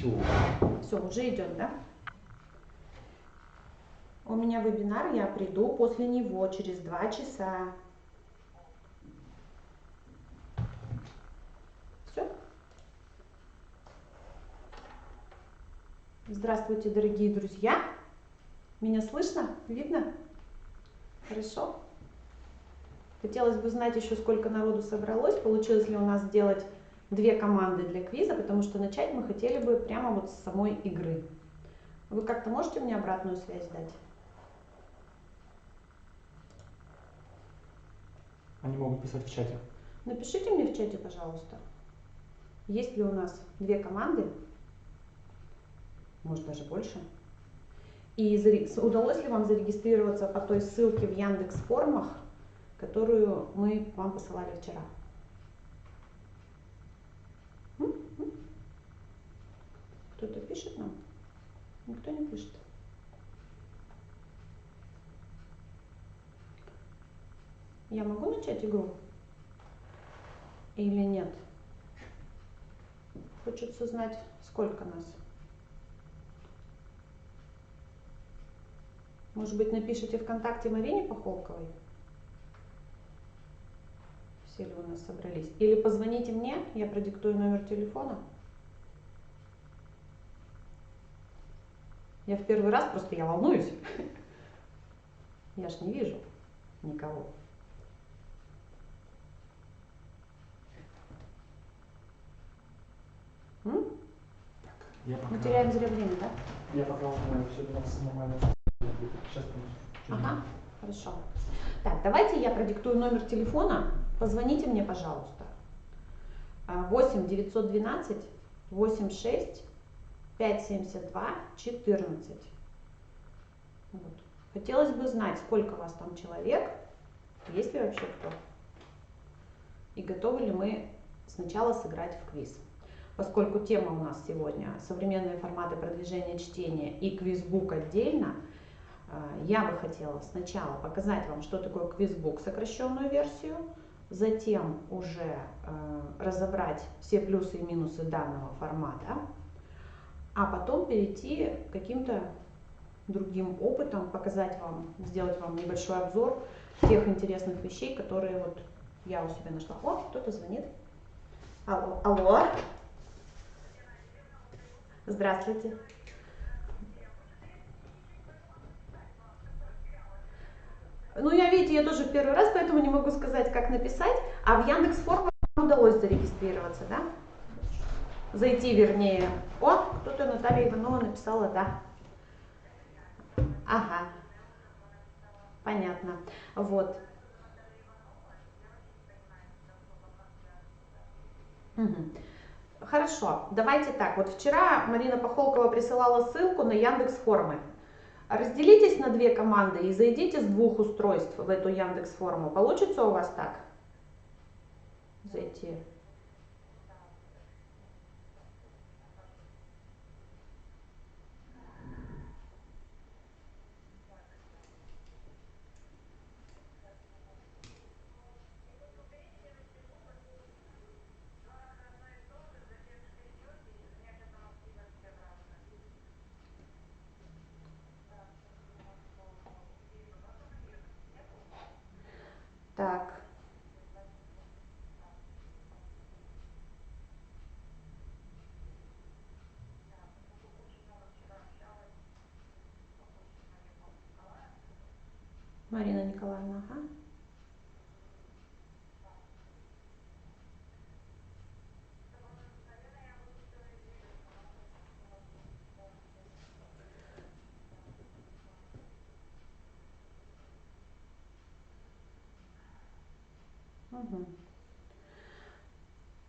Все. Все, уже идет, да? У меня вебинар, я приду после него через 2 часа. Все? Здравствуйте, дорогие друзья. Меня слышно? Видно? Хорошо. Хотелось бы знать еще, сколько народу собралось. Получилось ли у нас сделать 2 команды для квиза, потому что начать мы хотели бы прямо вот с самой игры. Вы как-то можете мне обратную связь дать? Они могут писать в чате. Напишите мне в чате, пожалуйста, есть ли у нас 2 команды, может даже больше. И удалось ли вам зарегистрироваться по той ссылке в Яндекс.Формах, которую мы вам посылали вчера? Кто-то пишет нам? Никто не пишет. Я могу начать игру? Или нет? Хочется знать, сколько нас. Может быть, напишите ВКонтакте Марине Похолковой? Все ли у нас собрались? Или позвоните мне, я продиктую номер телефона. Я в первый раз, просто я волнуюсь. Я ж не вижу никого. Мы теряем зря время, да? Я пока узнаю, все у нас нормально. Сейчас, Ага, хорошо. Так, давайте я продиктую номер телефона. Позвоните мне, пожалуйста. 8 912 86 572 14. Вот. Хотелось бы знать, сколько вас там человек, есть ли вообще кто, и готовы ли мы сначала сыграть в квиз. Поскольку тема у нас сегодня современные форматы продвижения чтения и квизбук отдельно, я бы хотела сначала показать вам, что такое квизбук, сокращенную версию, затем уже разобрать все плюсы и минусы данного формата, а потом перейти к каким-то другим опытом, показать вам, сделать вам небольшой обзор тех интересных вещей, которые вот я у себя нашла. О, кто-то звонит. Алло, алло. Здравствуйте. Ну, видите, я тоже первый раз, поэтому не могу сказать, как написать. А в Яндекс.Формах удалось зарегистрироваться, да? Зайти, вернее. О, кто-то, Наталья Иванова, написала «да». Ага, понятно. Вот. Угу. Хорошо, давайте так. Вот вчера Марина Похолкова присылала ссылку на Яндекс.Формы. Разделитесь на 2 команды и зайдите с 2 устройств в эту Яндекс.Форму. Получится у вас так? Зайти. Так. Марина Николаевна, ага. Угу.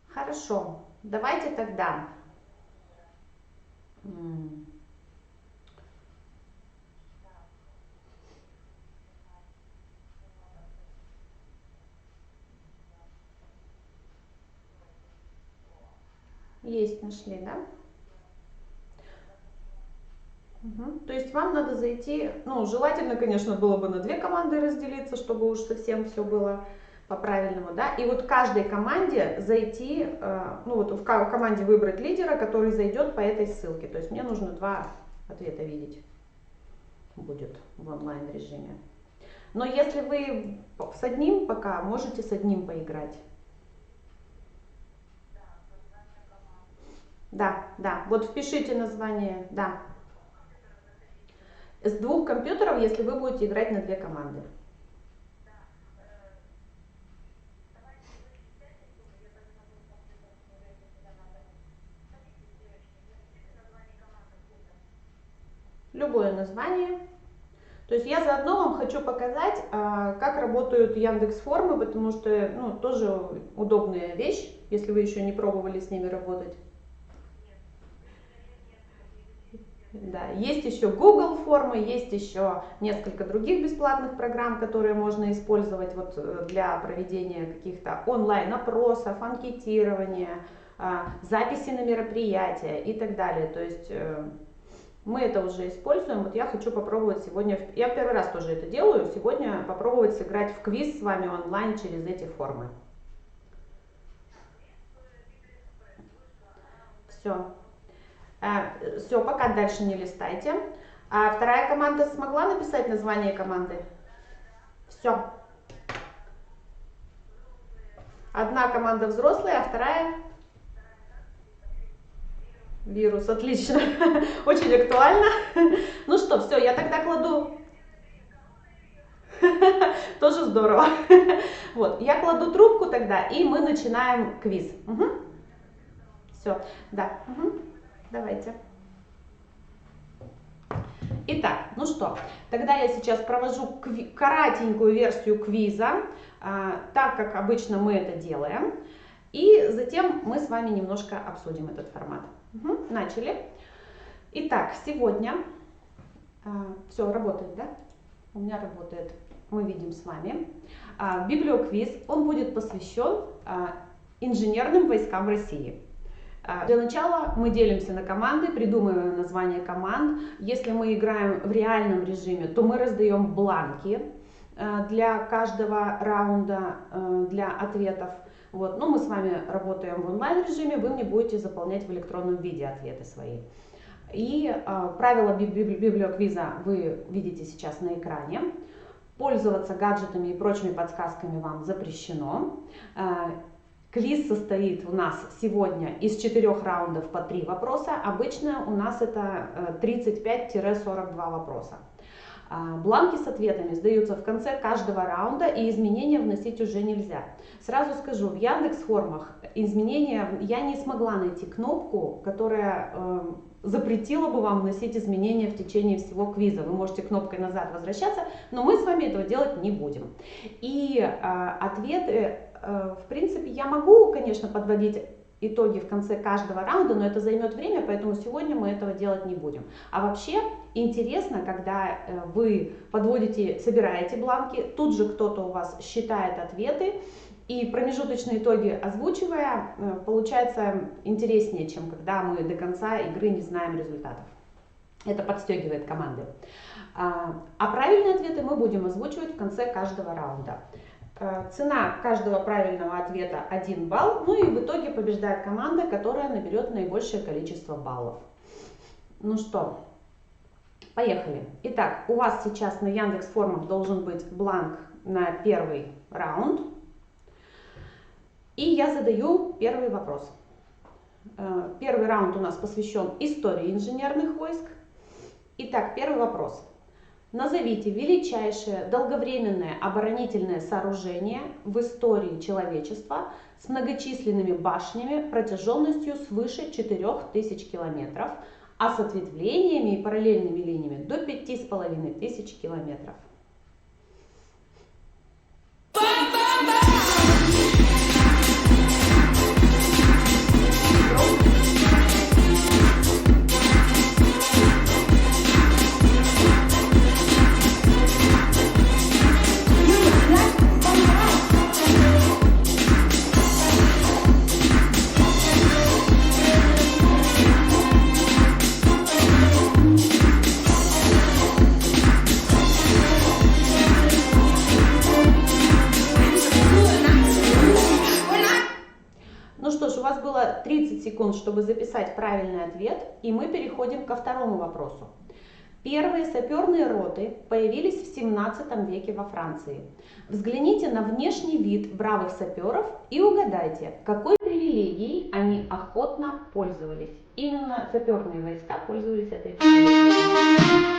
Хорошо, давайте тогда. Есть, нашли, да? Угу. То есть вам надо зайти, ну, желательно, конечно, было бы на 2 команды разделиться, чтобы уж совсем все было по-правильному, да, и вот каждой команде зайти, ну вот в команде выбрать лидера, который зайдет по этой ссылке. То есть мне нужно 2 ответа видеть будет в онлайн режиме. Но если вы с одним пока, можете с одним поиграть. Да, да, вот впишите название, да. С 2 компьютеров, если вы будете играть на 2 команды. Любое название. То есть я заодно вам хочу показать, как работают Яндекс.Формы, потому что, ну, тоже удобная вещь, если вы еще не пробовали с ними работать. Да, есть еще Google формы, есть еще несколько других бесплатных программ, которые можно использовать вот для проведения каких-то онлайн-опросов, анкетирования, записи на мероприятия и так далее. То есть мы это уже используем. Вот я хочу попробовать сегодня, я первый раз тоже это делаю, сегодня попробовать сыграть в квиз с вами онлайн через эти формы. Все. Все, пока дальше не листайте. А вторая команда смогла написать название команды? Все. Одна команда взрослая, а вторая? Вирус, отлично. Очень актуально. Ну что, все, я тогда кладу. Тоже здорово. Вот, я кладу трубку тогда, и мы начинаем квиз. Все, да. Давайте. Итак, ну что, тогда я сейчас провожу коротенькую версию квиза, так как обычно мы это делаем, и затем мы с вами немножко обсудим этот формат. Начали. Итак, сегодня все работает, да? У меня работает, мы видим с вами. Библиоквиз, он будет посвящен инженерным войскам России. Для начала мы делимся на команды, придумываем название команд. Если мы играем в реальном режиме, то мы раздаем бланки для каждого раунда, для ответов. Вот. Но мы с вами работаем в онлайн режиме, вы мне будете заполнять в электронном виде ответы свои. И правила библиоквиза вы видите сейчас на экране. Пользоваться гаджетами и прочими подсказками вам запрещено. Квиз состоит у нас сегодня из 4 раундов по 3 вопроса. Обычно у нас это 35-42 вопроса. Бланки с ответами сдаются в конце каждого раунда, и изменения вносить уже нельзя. Сразу скажу, в Яндекс.Формах изменения я не смогла найти кнопку, которая запретила бы вам вносить изменения в течение всего квиза. Вы можете кнопкой назад возвращаться, но мы с вами этого делать не будем. И ответы, в принципе, я могу, конечно, подводить итоги в конце каждого раунда, но это займет время, поэтому сегодня мы этого делать не будем. А вообще интересно, когда вы подводите, собираете бланки, тут же кто-то у вас считает ответы, и промежуточные итоги озвучивая, получается интереснее, чем когда мы до конца игры не знаем результатов. Это подстегивает команды. А правильные ответы мы будем озвучивать в конце каждого раунда. Цена каждого правильного ответа 1 балл, ну и в итоге побеждает команда, которая наберет наибольшее количество баллов. Ну что, поехали. Итак, у вас сейчас на Яндекс.Формах должен быть бланк на первый раунд. И я задаю первый вопрос. Первый раунд у нас посвящен истории инженерных войск. Итак, первый вопрос. Назовите величайшее долговременное оборонительное сооружение в истории человечества с многочисленными башнями протяженностью свыше 4000 километров, а с ответвлениями и параллельными линиями до 5500 километров. Ну что ж, у вас было 30 секунд, чтобы записать правильный ответ, и мы переходим ко второму вопросу. Первые саперные роты появились в 17 веке во Франции. Взгляните на внешний вид бравых саперов и угадайте, какой привилегией они охотно пользовались. Именно саперные войска пользовались этой привилегией.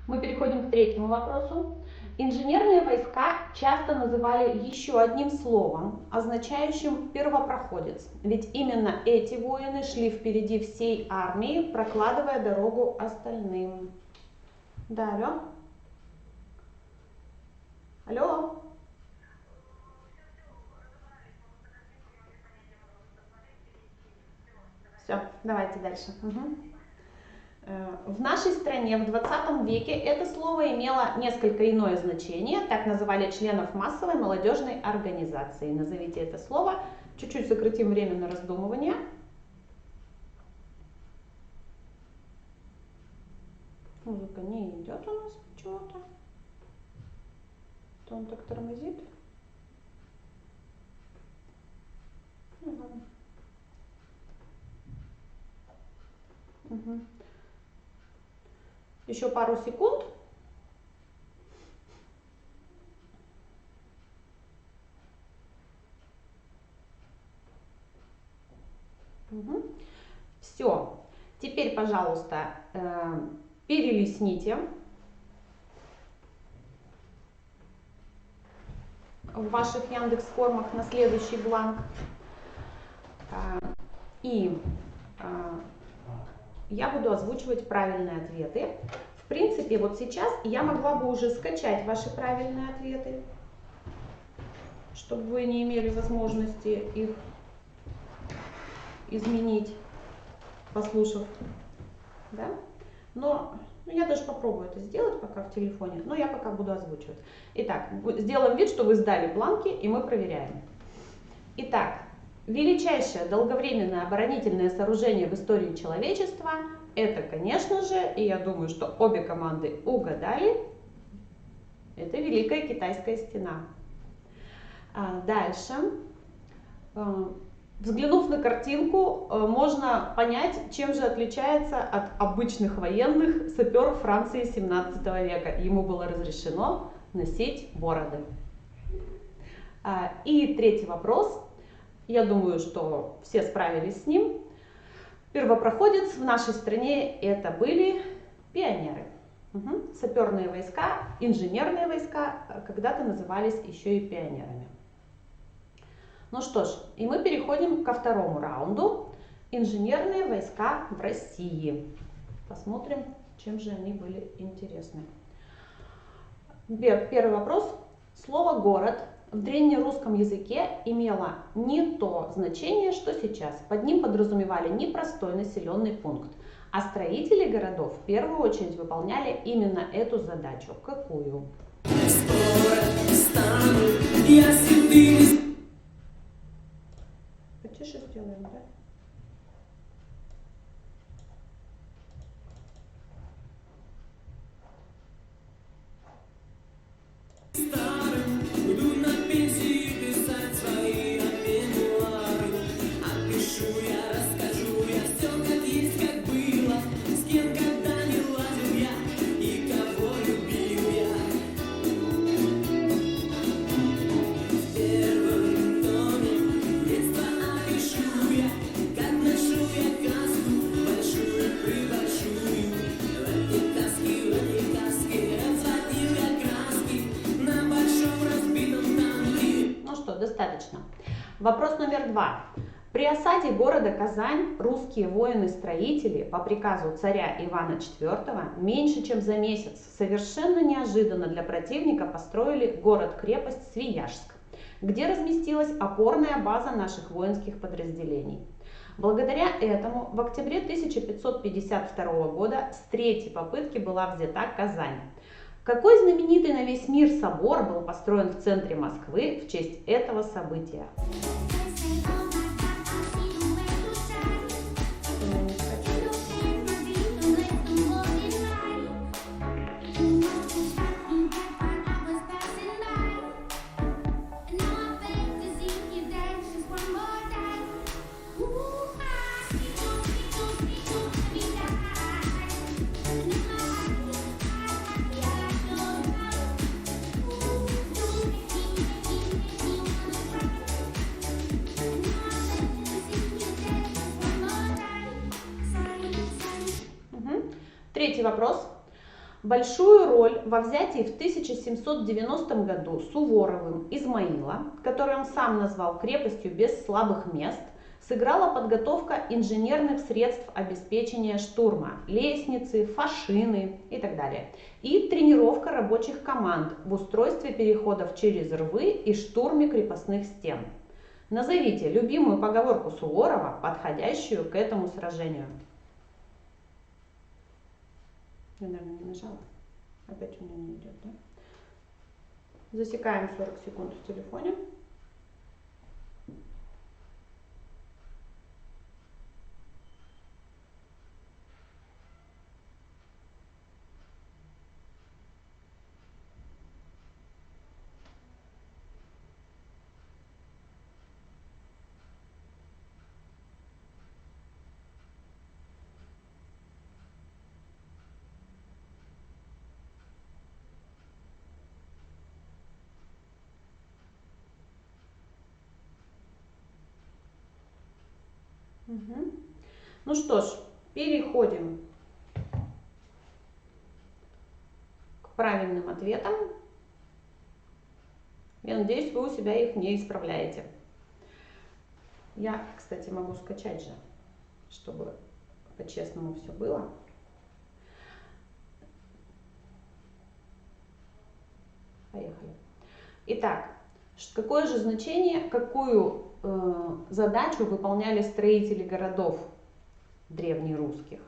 Мы переходим к третьему вопросу. Инженерные войска часто называли еще одним словом, означающим первопроходец. Ведь именно эти воины шли впереди всей армии, прокладывая дорогу остальным. Да, алло? Алло? Все, давайте дальше. Угу. В нашей стране в 20 веке это слово имело несколько иное значение. Так называли членов массовой молодежной организации. Назовите это слово. Чуть-чуть сократим время на раздумывание. Музыка не идет у нас почему-то. То он так тормозит. Ну ладно. Угу. Еще пару секунд. Угу. Все. Теперь, пожалуйста, перелистните в ваших Яндекс.Формах на следующий бланк. И я буду озвучивать правильные ответы. В принципе, вот сейчас я могла бы уже скачать ваши правильные ответы, чтобы вы не имели возможности их изменить, послушав. Да? Но я даже попробую это сделать пока в телефоне, но я пока буду озвучивать. Итак, сделаем вид, что вы сдали бланки, и мы проверяем. Итак, величайшее долговременное оборонительное сооружение в истории человечества — это, конечно же, и я думаю, что обе команды угадали, это Великая Китайская стена. Дальше. Взглянув на картинку, можно понять, чем же отличается от обычных военных сапер Франции 17 века. Ему было разрешено носить бороды. И третий вопрос. Я думаю, что все справились с ним. Первопроходец в нашей стране это были пионеры. Угу. Саперные войска, инженерные войска когда-то назывались еще и пионерами. Ну что ж, и мы переходим ко второму раунду. Инженерные войска в России. Посмотрим, чем же они были интересны. Первый вопрос. Слово «город» в древнерусском языке имело не то значение, что сейчас. Под ним подразумевали не простой населенный пункт, а строители городов в первую очередь выполняли именно эту задачу. Какую? Потише сделаем, да? Достаточно. Вопрос номер 2. При осаде города Казань русские воины-строители по приказу царя Ивана IV меньше чем за месяц совершенно неожиданно для противника построили город-крепость Свияжск. где разместилась опорная база наших воинских подразделений. Благодаря этому в октябре 1552 года с третьей попытки была взята Казань. Какой знаменитый на весь мир собор был построен в центре Москвы в честь этого события? Третий вопрос. Большую роль во взятии в 1790 году Суворовым Измаила, который он сам назвал крепостью без слабых мест, сыграла подготовка инженерных средств обеспечения штурма, лестницы, фашины и так далее, и тренировка рабочих команд в устройстве переходов через рвы и штурме крепостных стен. Назовите любимую поговорку Суворова, подходящую к этому сражению. Я, наверное, не нажала. Опять у меня не идет, да? Засекаем 40 секунд в телефоне. Угу. Ну что ж, переходим к правильным ответам. Я надеюсь, вы у себя их не исправляете. Я, кстати, могу скачать же, чтобы по-честному все было. Поехали. Итак, какое же значение, какую задачу выполняли строители городов древнерусских?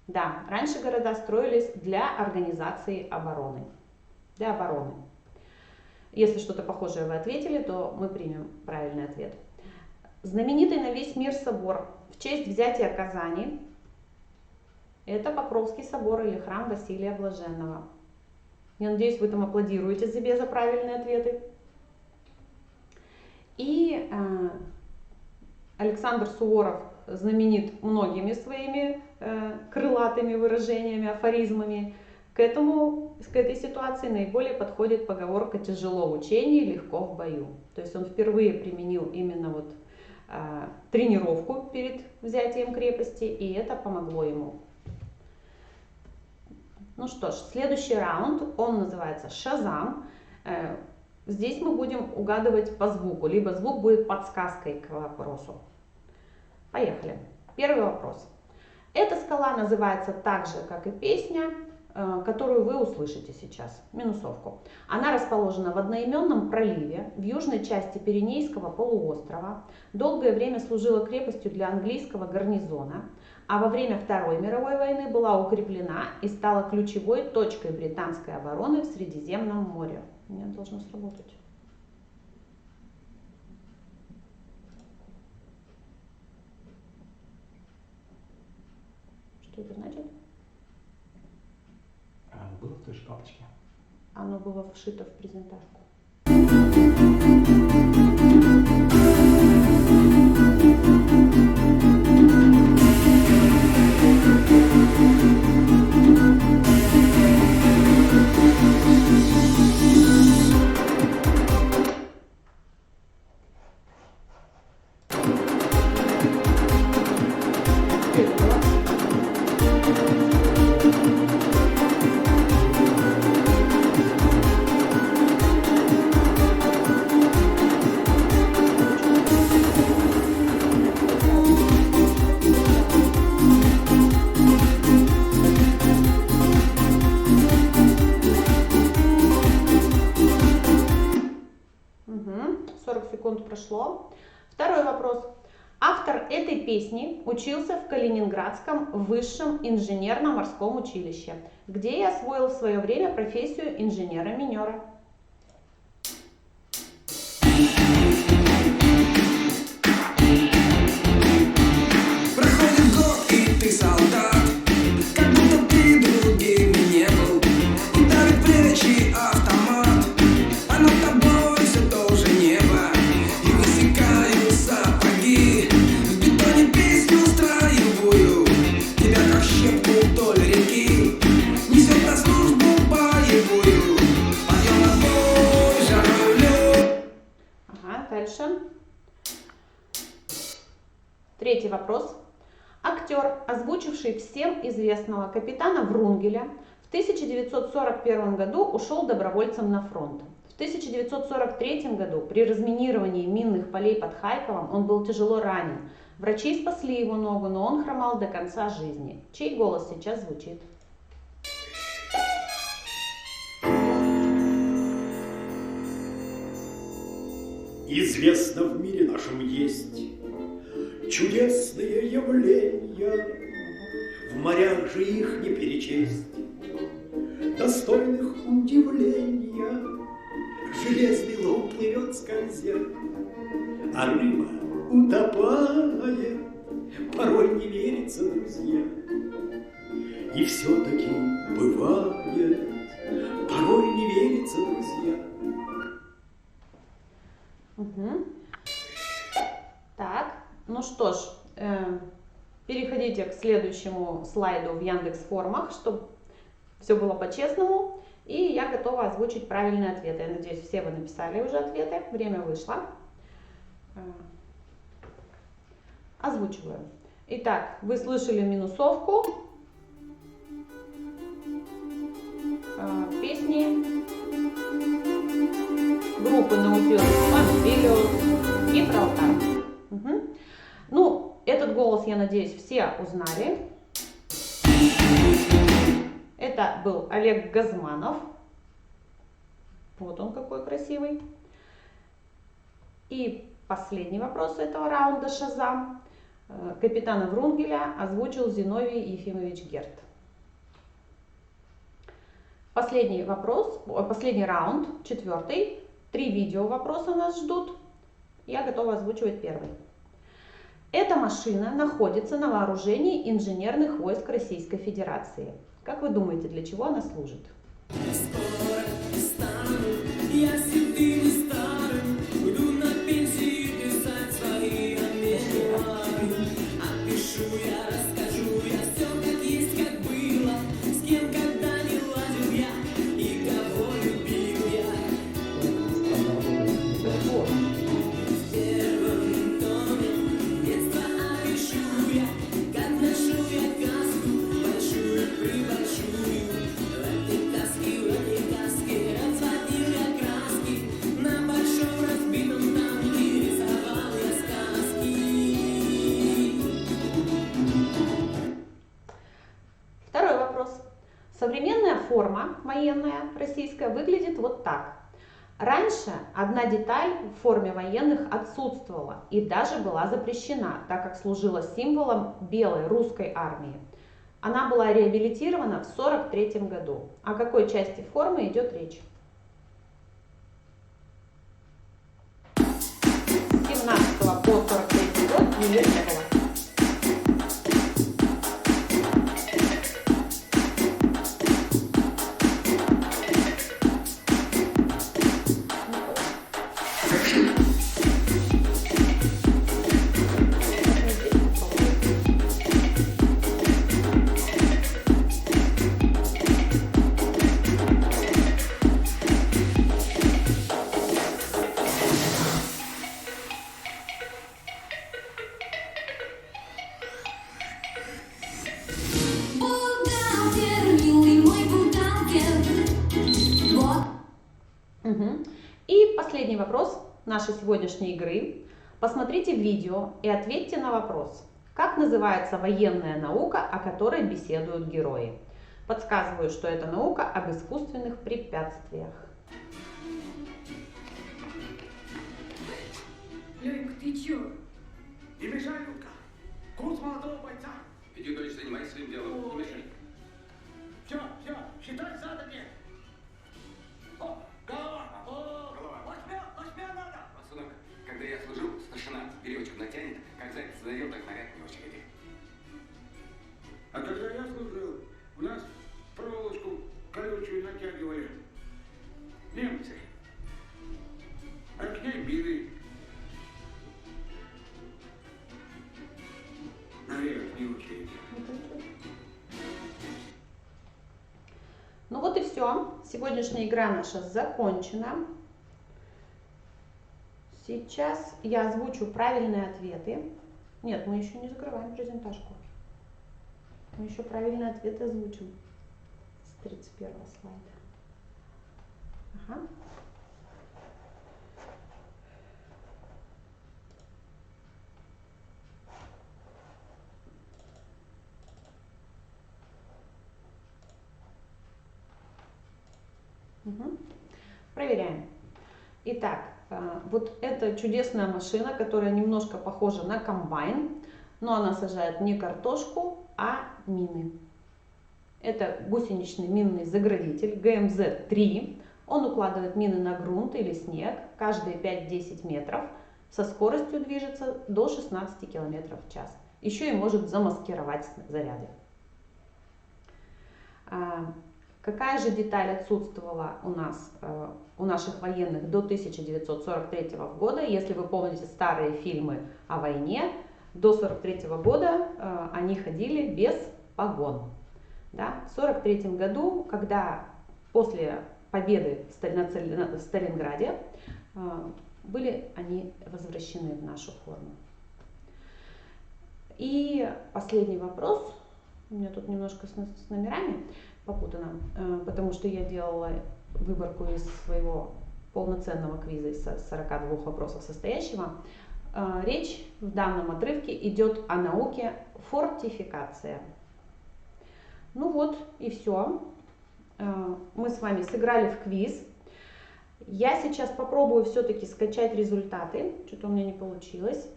Да, раньше города строились для организации обороны. Для обороны. Если что-то похожее вы ответили, то мы примем правильный ответ. Знаменитый на весь мир собор в честь взятия Казани – это Покровский собор или храм Василия Блаженного. Я надеюсь, вы там аплодируете себе за правильные ответы. И Александр Суворов знаменит многими своими крылатыми выражениями, афоризмами. К этой ситуации наиболее подходит поговорка «тяжело в учении, легко в бою». То есть он впервые применил именно вот тренировку перед взятием крепости, и это помогло ему. Ну что ж, следующий раунд, он называется «Шазам». Здесь мы будем угадывать по звуку, либо звук будет подсказкой к вопросу. Поехали. Первый вопрос. Эта скала называется так же, как и песня, которую вы услышите сейчас. Минусовку. Она расположена в одноименном проливе в южной части Пиренейского полуострова. Долгое время служила крепостью для английского гарнизона, а во время Второй мировой войны была укреплена и стала ключевой точкой британской обороны в Средиземном море. У меня должно сработать. Что это значит? Оно было в той же папочке? Оно было вшито в презентажку. 40 секунд прошло. Второй вопрос. Автор этой песни учился в Калининградском высшем инженерно-морском училище, где и освоил в свое время профессию инженера-минера. Проходит год, и ты солдат, как будто ты другим не был. Ударит плечи автомат, а над тобой все тоже небо. И высекают сапоги, в бетоне песню строевую. Тебя как щепку вдоль реки несет на службу боевую. Подъем на бой, жаровлю. Ага, дальше. Третий вопрос. Актер, озвучивший всем известного капитана Врунгеля, в 1941 году ушел добровольцем на фронт. В 1943 году при разминировании минных полей под Харьковом он был тяжело ранен. Врачи спасли его ногу, но он хромал до конца жизни. Чей голос сейчас звучит? Известно в мире нашем есть чудесные явления, в морях же их не перечесть, достойных удивления. Железный лом плывет скользя, а рыба утопает, порой не верится, друзья. И все-таки бывает, порой не верится, друзья. Угу. Так, ну что ж, переходите к следующему слайду в Яндекс.Формах, чтобы все было по-честному. И я готова озвучить правильные ответы. Я надеюсь, все вы написали уже ответы. Время вышло. Озвучиваю. Итак, вы слышали минусовку. Песни группы Наутилус, Помпилиус и Проалтар. Угу. Ну, этот голос, я надеюсь, все узнали. Это был Олег Газманов. Вот он какой красивый. И последний вопрос этого раунда «Шазам». Капитана Врунгеля озвучил Зиновий Ефимович Герд. Последний вопрос, последний раунд, четвертый. 3 видео вопроса нас ждут. Я готова озвучивать первый. Эта машина находится на вооружении инженерных войск Российской Федерации. Как вы думаете, для чего она служит? Скоро стану я седым и старым, уйду на пенсию писать свои мемуары. Опишу я, расскажу я все как есть, как было, с кем когда не ладил я и кого любил я. В первом томе детства опишу я, как нашел я каску большую-пребольшую. В этой каске разводил я краски, на большом разбитом танке рисовал я сказки. Второй вопрос. Современная форма военная российская выглядит вот так. Раньше одна деталь в форме военных отсутствовала и даже была запрещена, так как служила символом белой русской армии. Она была реабилитирована в 1943 году. О какой части формы идет речь? С 17 по 1943 год ее не было. И последний вопрос нашей сегодняшней игры. Посмотрите видео и ответьте на вопрос. Как называется военная наука, о которой беседуют герои? Подсказываю, что это наука об искусственных препятствиях. еще. Не мешай, Людка. Курс молодого бойца. Иди, дочь, занимайся своим делом. Не мешай. Все, считай задание. О, голова. О, Голова. лошмя надо. Пацанок, когда я служил, старшина веревочку натянет, как зайца задел, так наряд не очереди. А когда я служил, у нас проволочку колючую натягивали немцы. А к ней били. Наряд не очереди. Ну вот и все. Сегодняшняя игра наша закончена. Сейчас я озвучу правильные ответы. Нет, мы еще не закрываем презентажку. Мы еще правильные ответы озвучим с 31 слайда. Ага. Угу. Проверяем. Итак, вот эта чудесная машина, которая немножко похожа на комбайн, но она сажает не картошку, а мины. Это гусеничный минный заградитель ГМЗ-3. Он укладывает мины на грунт или снег каждые 5-10 метров, со скоростью движется до 16 км в час. Еще и может замаскировать заряды. Какая же деталь отсутствовала у нас, у наших военных до 1943 года? Если вы помните старые фильмы о войне, до 1943 года они ходили без погон. Да? В 1943 году, когда после победы в Сталинграде, были они возвращены в нашу форму. И последний вопрос. У меня тут немножко с номерами попутано, потому что я делала выборку из своего полноценного квиза из 42 вопросов состоящего. Речь в данном отрывке идет о науке фортификация. Ну вот и все. Мы с вами сыграли в квиз. Я сейчас попробую все-таки скачать результаты. Что-то у меня не получилось.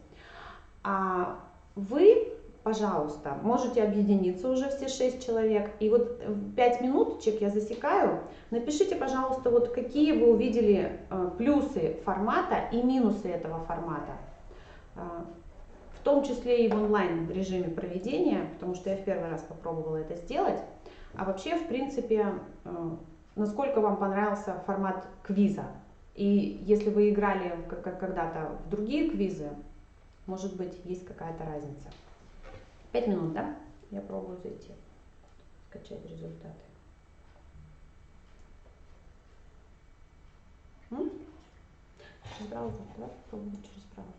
А вы, пожалуйста, можете объединиться уже все 6 человек. И вот 5 минуточек я засекаю. Напишите, пожалуйста, вот какие вы увидели плюсы формата и минусы этого формата. В том числе и в онлайн режиме проведения, потому что я в первый раз попробовала это сделать. А вообще, в принципе, насколько вам понравился формат квиза. И если вы играли когда-то в другие квизы, может быть, есть какая-то разница. 5 минут, да? Я пробую зайти, скачать результаты. Через браузер, давай попробуем через браузер.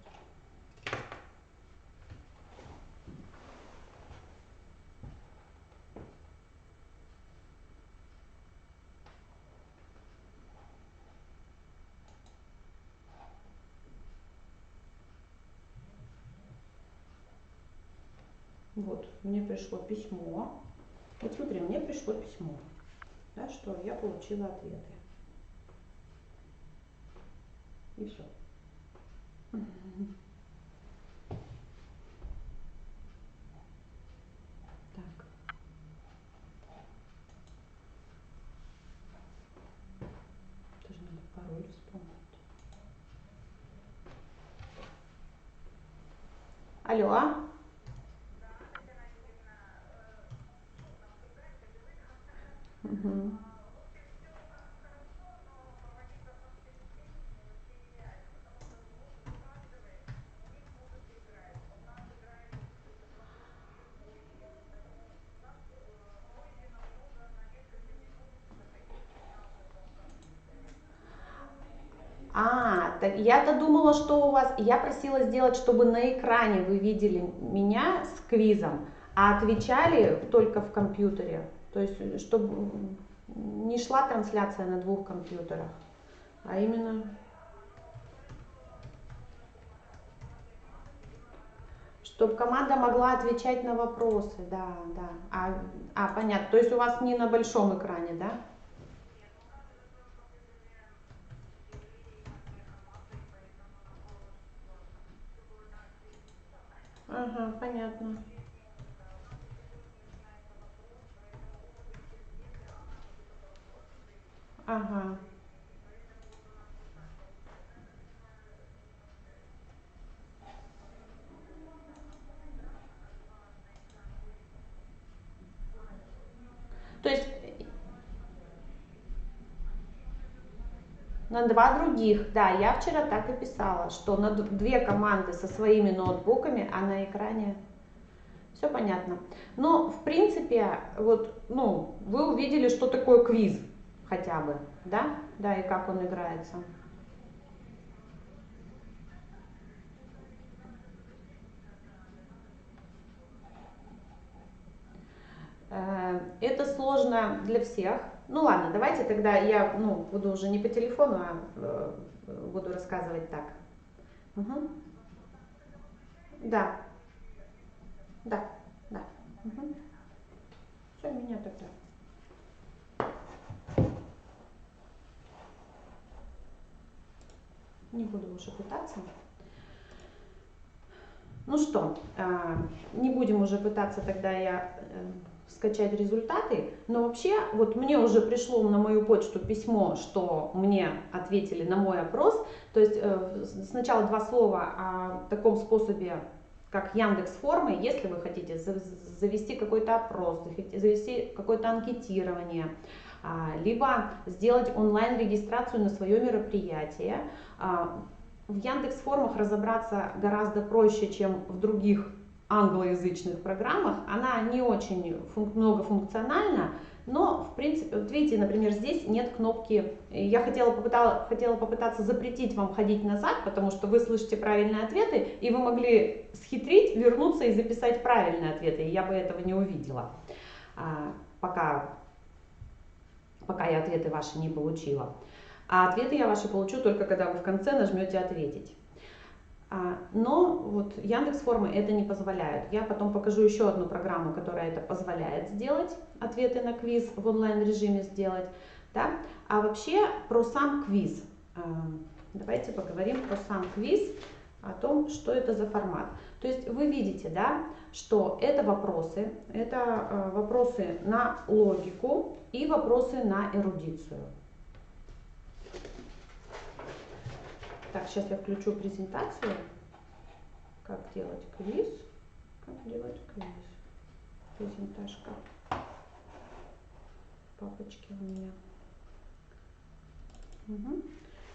Вот, мне пришло письмо. Вот смотри, мне пришло письмо, да, что я получила ответы. И все. Так. Тоже надо пароль вспомнить. Алло. Угу. Так я-то думала, что у вас... Я просила сделать, чтобы на экране вы видели меня с квизом, а отвечали только в компьютере. То есть, чтобы не шла трансляция на 2 компьютерах, а именно... Чтобы команда могла отвечать на вопросы, да. Понятно. То есть у вас не на большом экране, да? Ага, понятно. Ага. То есть на два других, да, я вчера так и писала, что на две команды со своими ноутбуками, а на экране все понятно. Но в принципе, вот, ну, вы увидели, что такое квиз хотя бы, да? Да, и как он играется. Это сложно для всех. Ну ладно, давайте тогда я буду уже не по телефону, а буду рассказывать так. Угу. Да, да, да. Угу. Все, меня тогда. Не буду уже пытаться. Ну что, не будем уже пытаться тогда я скачать результаты, но вообще вот мне уже пришло на мою почту письмо, что мне ответили на мой опрос, то есть сначала два слова о таком способе, как Яндекс.Формы, если вы хотите завести какой-то опрос, завести какое-то анкетирование, либо сделать онлайн-регистрацию на свое мероприятие. В Яндекс.Формах разобраться гораздо проще, чем в других англоязычных программах. Она не очень многофункциональна, но в принципе, вот видите, например, здесь нет кнопки. Я хотела попытаться запретить вам ходить назад, потому что вы слышите правильные ответы, и вы могли схитрить, вернуться и записать правильные ответы, и я бы этого не увидела, пока я ответы ваши не получила. А ответы я ваши получу только когда вы в конце нажмете «Ответить». Но вот Яндекс.Формы это не позволяют. Я потом покажу еще одну программу, которая это позволяет сделать, ответы на квиз в онлайн-режиме сделать. Да? А вообще про сам квиз. Давайте поговорим про сам квиз, о том, что это за формат. То есть вы видите, да, что это вопросы на логику и вопросы на эрудицию. Так, сейчас я включу презентацию. Как делать квиз. Презентажка. Папочки у меня. Угу.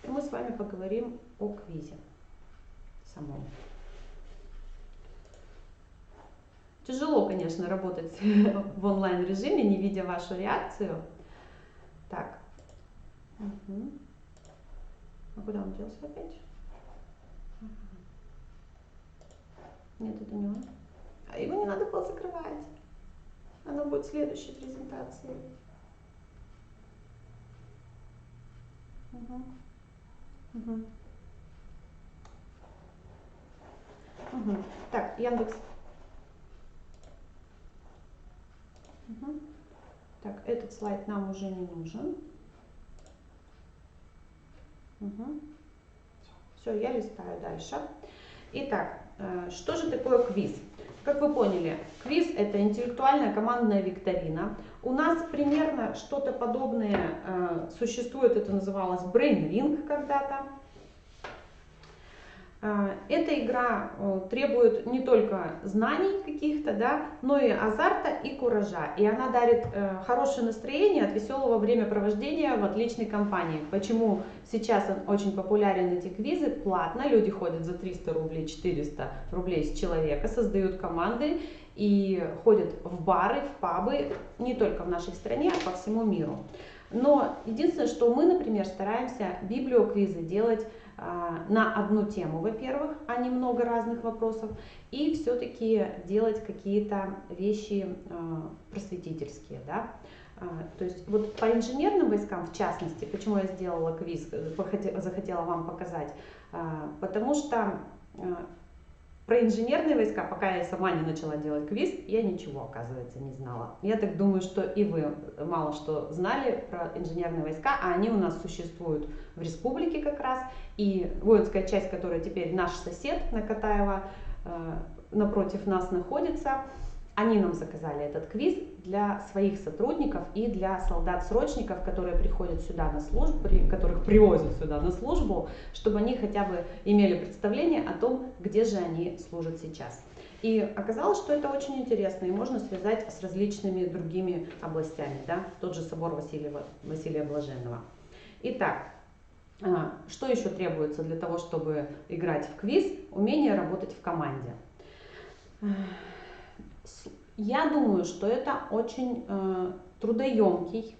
И мы с вами поговорим о квизе самом. Тяжело, конечно, работать в онлайн-режиме, не видя вашу реакцию. Так. Угу. А куда он делся опять? Нет, это не он. А его не надо было закрывать. Оно будет в следующей презентации. Угу. Угу. Угу. Так, Яндекс. Угу. Так, этот слайд нам уже не нужен. Угу. Все, я листаю дальше. Итак, что же такое квиз? Как вы поняли, квиз – это интеллектуальная командная викторина. У нас примерно что-то подобное существует, это называлось Brain Ring когда-то. Эта игра требует не только знаний каких-то, да, но и азарта и куража. И она дарит хорошее настроение от веселого времяпровождения в отличной компании. Почему сейчас он очень популярен, эти квизы, платно. Люди ходят за 300 рублей, 400 рублей с человека, создают команды и ходят в бары, в пабы, не только в нашей стране, а по всему миру. Но единственное, что мы, например, стараемся библиоквизы делать на одну тему, во-первых, а не много разных вопросов, и все-таки делать какие-то вещи просветительские, да. То есть вот по инженерным войскам, в частности, почему я сделала квиз, захотела вам показать, потому что про инженерные войска, пока я сама не начала делать квиз, я ничего, оказывается, не знала. Я так думаю, что и вы мало что знали про инженерные войска, а они у нас существуют в республике как раз. И воинская часть, которая теперь наш сосед на Катаева, напротив нас находится. Они нам заказали этот квиз для своих сотрудников и для солдат-срочников, которые приходят сюда на службу, которых привозят сюда на службу, чтобы они хотя бы имели представление о том, где же они служат сейчас. И оказалось, что это очень интересно, и можно связать с различными другими областями, да? Тот же собор Василия Блаженного. Итак, что еще требуется для того, чтобы играть в квиз? Умение работать в команде. Я думаю, что это очень трудоемкий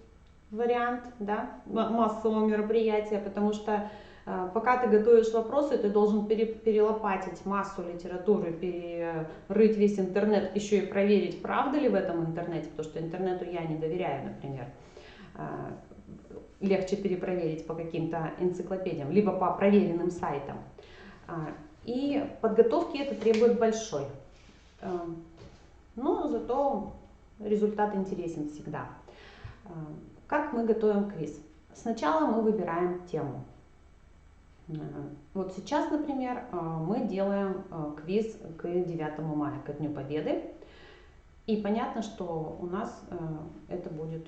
вариант, да, массового мероприятия, потому что пока ты готовишь вопросы, ты должен перелопатить массу литературы, перерыть весь интернет, еще и проверить, правда ли в этом интернете, потому что интернету я не доверяю, например. Легче перепроверить по каким-то энциклопедиям, либо по проверенным сайтам. И подготовки это требует большой. Но зато результат интересен всегда. Как мы готовим квиз? Сначала мы выбираем тему. Вот сейчас, например, мы делаем квиз к 9 мая, ко Дню Победы. И понятно, что у нас это будет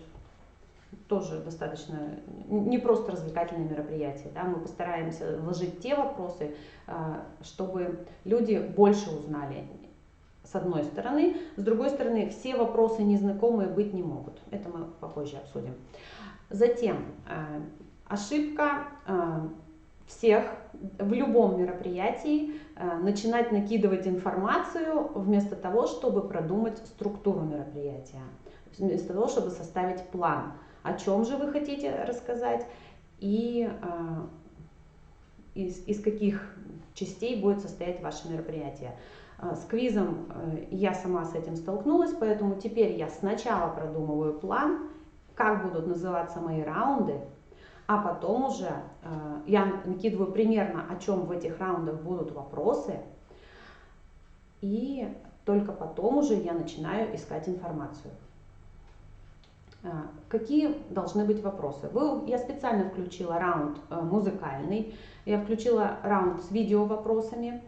тоже достаточно не просто развлекательное мероприятие. Да? Мы постараемся вложить те вопросы, чтобы люди больше узнали. С одной стороны. С другой стороны, все вопросы незнакомые быть не могут. Это мы попозже обсудим. Затем, ошибка всех в любом мероприятии начинать накидывать информацию вместо того, чтобы продумать структуру мероприятия. Вместо того, чтобы составить план. О чем же вы хотите рассказать и из каких частей будет состоять ваше мероприятие. С квизом я сама с этим столкнулась, поэтому теперь я сначала продумываю план, как будут называться мои раунды, а потом уже я накидываю примерно, о чем в этих раундах будут вопросы, и только потом уже я начинаю искать информацию. Какие должны быть вопросы? Я специально включила раунд музыкальный, я включила раунд с видео-вопросами.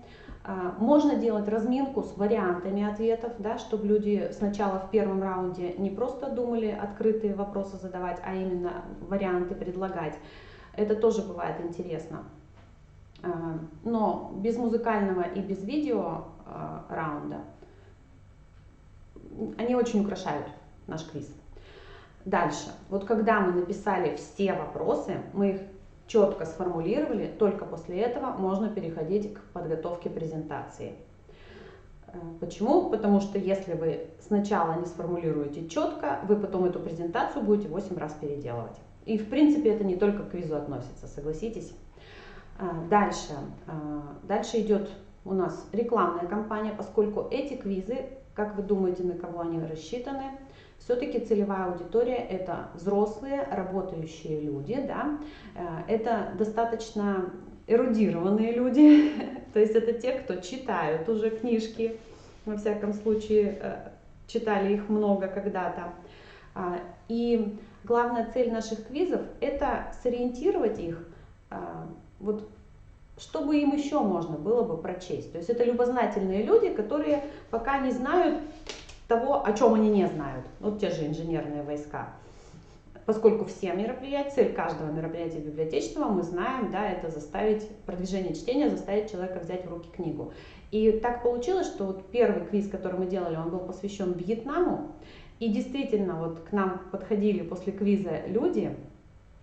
Можно делать разминку с вариантами ответов, да, чтобы люди сначала в первом раунде не просто думали открытые вопросы задавать, а именно варианты предлагать. Это тоже бывает интересно. Но без музыкального и без видео раунда они очень украшают наш квиз. Дальше. Вот когда мы написали все вопросы, мы их четко сформулировали, только после этого можно переходить к подготовке презентации. Почему? Потому что если вы сначала не сформулируете четко, вы потом эту презентацию будете 8 раз переделывать. И в принципе это не только к квизу относится, согласитесь. Дальше идет у нас рекламная кампания, поскольку эти квизы, как вы думаете, на кого они рассчитаны? Все-таки целевая аудитория – это взрослые, работающие люди, да? Это достаточно эрудированные люди, то есть это те, кто читают уже книжки, во всяком случае читали их много когда-то. И главная цель наших квизов – это сориентировать их, вот, чтобы им еще можно было бы прочесть. То есть это любознательные люди, которые пока не знают того, о чем они не знают. Вот те же инженерные войска. Поскольку все мероприятия, цель каждого мероприятия библиотечного, мы знаем, да, это заставить, продвижение чтения, заставить человека взять в руки книгу. И так получилось, что вот первый квиз, который мы делали, он был посвящен Вьетнаму. И действительно, вот к нам подходили после квиза люди.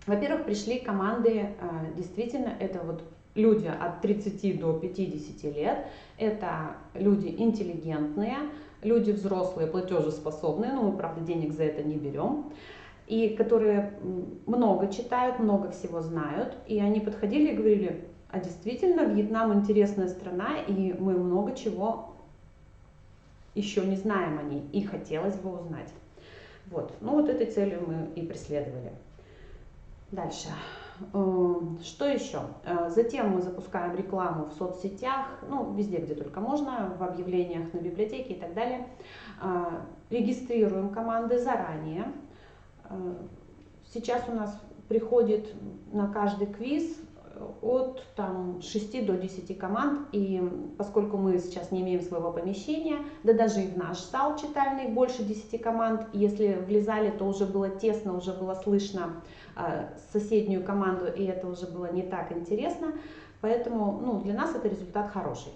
Во-первых, пришли команды, действительно, это вот люди от 30 до 50 лет, это люди интеллигентные, люди взрослые, платежеспособные, но мы, правда, денег за это не берем, и которые много читают, много всего знают, и они подходили и говорили: а действительно, Вьетнам интересная страна, и мы много чего еще не знаем о ней, и хотелось бы узнать. Вот, ну вот этой целью мы и преследовали. Дальше. Что еще? Затем мы запускаем рекламу в соцсетях, ну, везде, где только можно, в объявлениях на библиотеке и так далее. Регистрируем команды заранее. Сейчас у нас приходит на каждый квиз от там, 6 до 10 команд, и поскольку мы сейчас не имеем своего помещения, да даже и в наш зал читальный больше 10 команд, если влезали, то уже было тесно, уже было слышно соседнюю команду, и это уже было не так интересно, поэтому ну, для нас это результат хороший.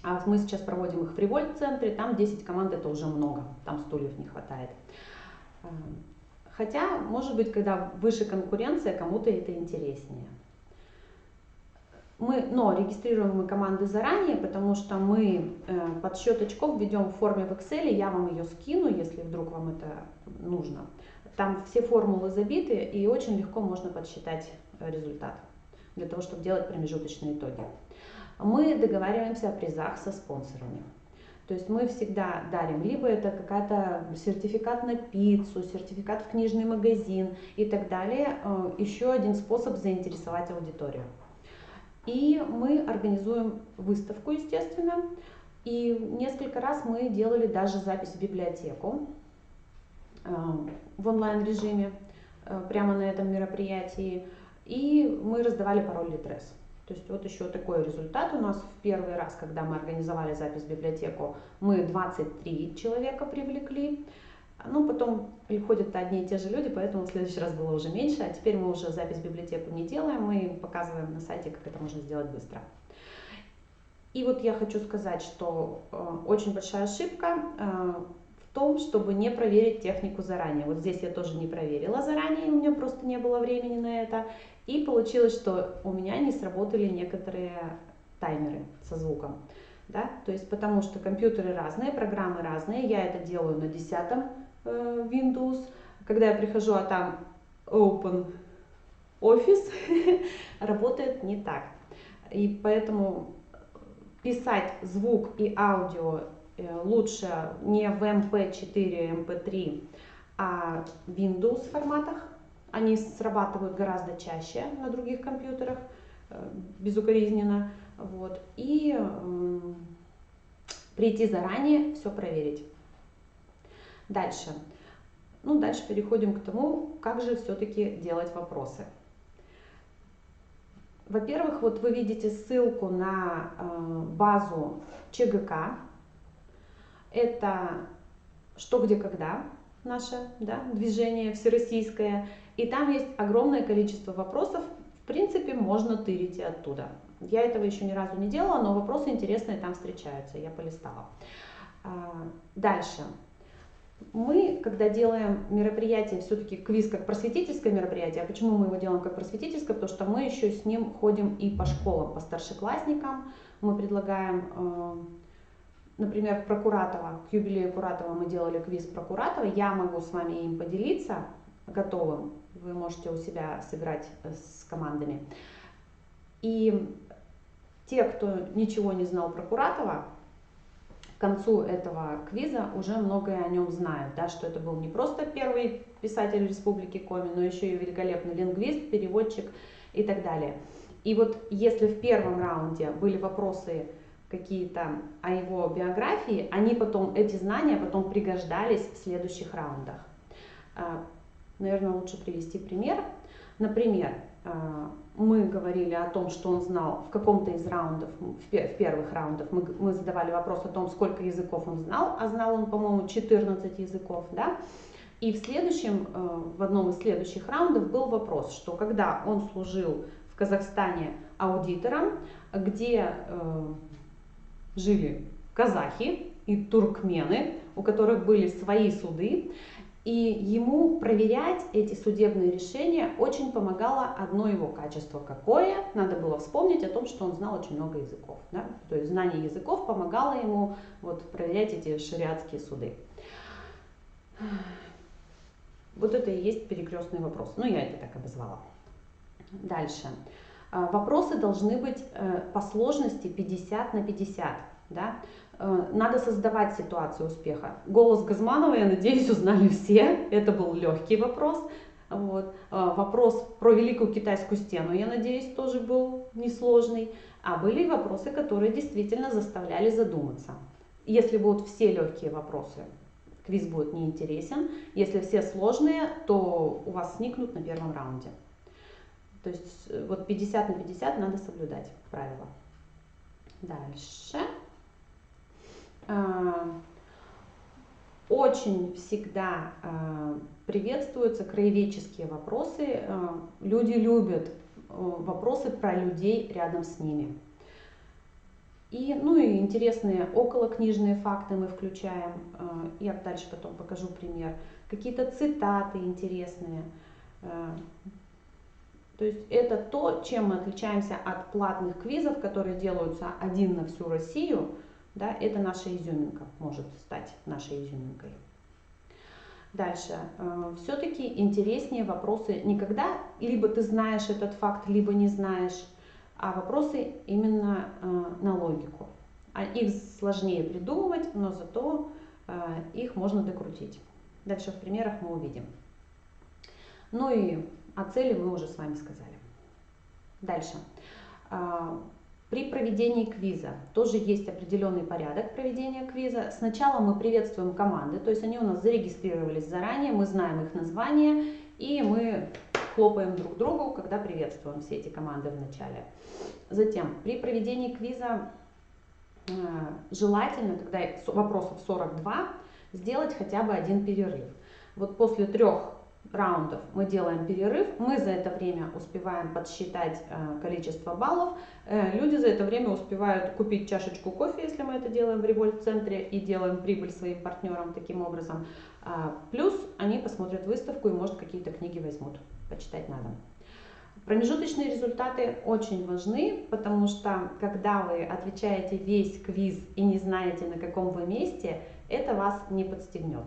А мы сейчас проводим их в Револьт-центре, там 10 команд это уже много, там стульев не хватает. Хотя, может быть, когда выше конкуренция, кому-то это интереснее. Но регистрируем мы команды заранее, потому что мы подсчет очков ведем в форме в Excel, я вам ее скину, если вдруг вам это нужно. Там все формулы забиты, и очень легко можно подсчитать результат, для того, чтобы делать промежуточные итоги. Мы договариваемся о призах со спонсорами. То есть мы всегда дарим, либо это какая-то сертификат на пиццу, сертификат в книжный магазин и так далее. Еще один способ заинтересовать аудиторию. И мы организуем выставку, естественно. И несколько раз мы делали даже запись в библиотеку в онлайн-режиме, прямо на этом мероприятии. И мы раздавали пароль Литрес. То есть вот еще такой результат у нас. В первый раз, когда мы организовали запись в библиотеку, мы 23 человека привлекли. Ну, потом приходят одни и те же люди, поэтому в следующий раз было уже меньше. А теперь мы уже запись в библиотеку не делаем, мы показываем на сайте, как это можно сделать быстро. И вот я хочу сказать, что очень большая ошибка в том, чтобы не проверить технику заранее. Вот здесь я тоже не проверила заранее, у меня просто не было времени на это. И получилось, что у меня не сработали некоторые таймеры со звуком. Да? То есть потому что компьютеры разные, программы разные. Я это делаю на 10-м Windows. Когда я прихожу, а там Open Office, работает не так. И поэтому писать звук и аудио лучше не в MP4, MP3, а в Windows форматах. Они срабатывают гораздо чаще на других компьютерах, безукоризненно. Вот. И прийти заранее, все проверить. Дальше. Ну, дальше переходим к тому, как же все-таки делать вопросы. Во-первых, вот вы видите ссылку на базу ЧГК. Это «Что, где, когда» наше, да, движение всероссийское. И там есть огромное количество вопросов. В принципе, можно тырить и оттуда. Я этого еще ни разу не делала, но вопросы интересные там встречаются. Я полистала. Дальше. Мы, когда делаем мероприятие, все-таки квиз как просветительское мероприятие, а почему мы его делаем как просветительское? Потому что мы еще с ним ходим и по школам, по старшеклассникам. Мы предлагаем, например, про Куратова, к юбилею Куратова мы делали квиз про Куратова. Я могу с вами им поделиться готовым. Вы можете у себя сыграть с командами. И те, кто ничего не знал про Куратова, к концу этого квиза уже многое о нем знают, да, что это был не просто первый писатель Республики Коми, но еще и великолепный лингвист, переводчик и так далее. И вот если в первом раунде были вопросы какие-то о его биографии, они потом, эти знания потом пригождались в следующих раундах. Наверное, лучше привести пример. Например, мы говорили о том, что он знал в каком-то из раундов, в первых раундах мы задавали вопрос о том, сколько языков он знал, а знал он, по-моему, 14 языков, да? И в одном из следующих раундов был вопрос, что когда он служил в Казахстане аудитором, где жили казахи и туркмены, у которых были свои суды, и ему проверять эти судебные решения очень помогало одно его качество. Какое? Надо было вспомнить о том, что он знал очень много языков. Да? То есть знание языков помогало ему проверять эти шариатские суды. Вот это и есть перекрестный вопрос. Ну, я это так обозвала. Дальше. Вопросы должны быть по сложности 50 на 50. Да? Надо создавать ситуацию успеха. Голос Газманова, я надеюсь, узнали все. Это был легкий вопрос. Вот. Вопрос про Великую Китайскую стену, я надеюсь, тоже был несложный. А были вопросы, которые действительно заставляли задуматься. Если будут все легкие вопросы, квиз будет неинтересен. Если все сложные, то у вас сникнут на первом раунде. То есть вот 50 на 50 надо соблюдать правила. Дальше. Очень всегда приветствуются краеведческие вопросы. Люди любят вопросы про людей рядом с ними. Ну и интересные околокнижные факты мы включаем. Я дальше потом покажу пример. Какие-то цитаты интересные. То есть это то, чем мы отличаемся от платных квизов, которые делаются один на всю Россию. Да, это наша изюминка, может стать нашей изюминкой. Дальше. Все-таки интереснее вопросы не когда либо ты знаешь этот факт, либо не знаешь, а вопросы именно на логику. Их сложнее придумывать, но зато их можно докрутить. Дальше в примерах мы увидим. Ну и о цели мы уже с вами сказали. Дальше. При проведении квиза тоже есть определенный порядок проведения квиза. Сначала мы приветствуем команды, то есть они у нас зарегистрировались заранее, мы знаем их название, и мы хлопаем друг другу, когда приветствуем все эти команды в начале. Затем, при проведении квиза желательно, когда вопросов 42, сделать хотя бы один перерыв. Вот после 3 раундов мы делаем перерыв, мы за это время успеваем подсчитать количество баллов, люди за это время успевают купить чашечку кофе, если мы это делаем в револьт-центре и делаем прибыль своим партнерам таким образом, плюс они посмотрят выставку и, может, какие-то книги возьмут, почитать надо. Промежуточные результаты очень важны, потому что когда вы отвечаете весь квиз и не знаете, на каком вы месте, это вас не подстегнет.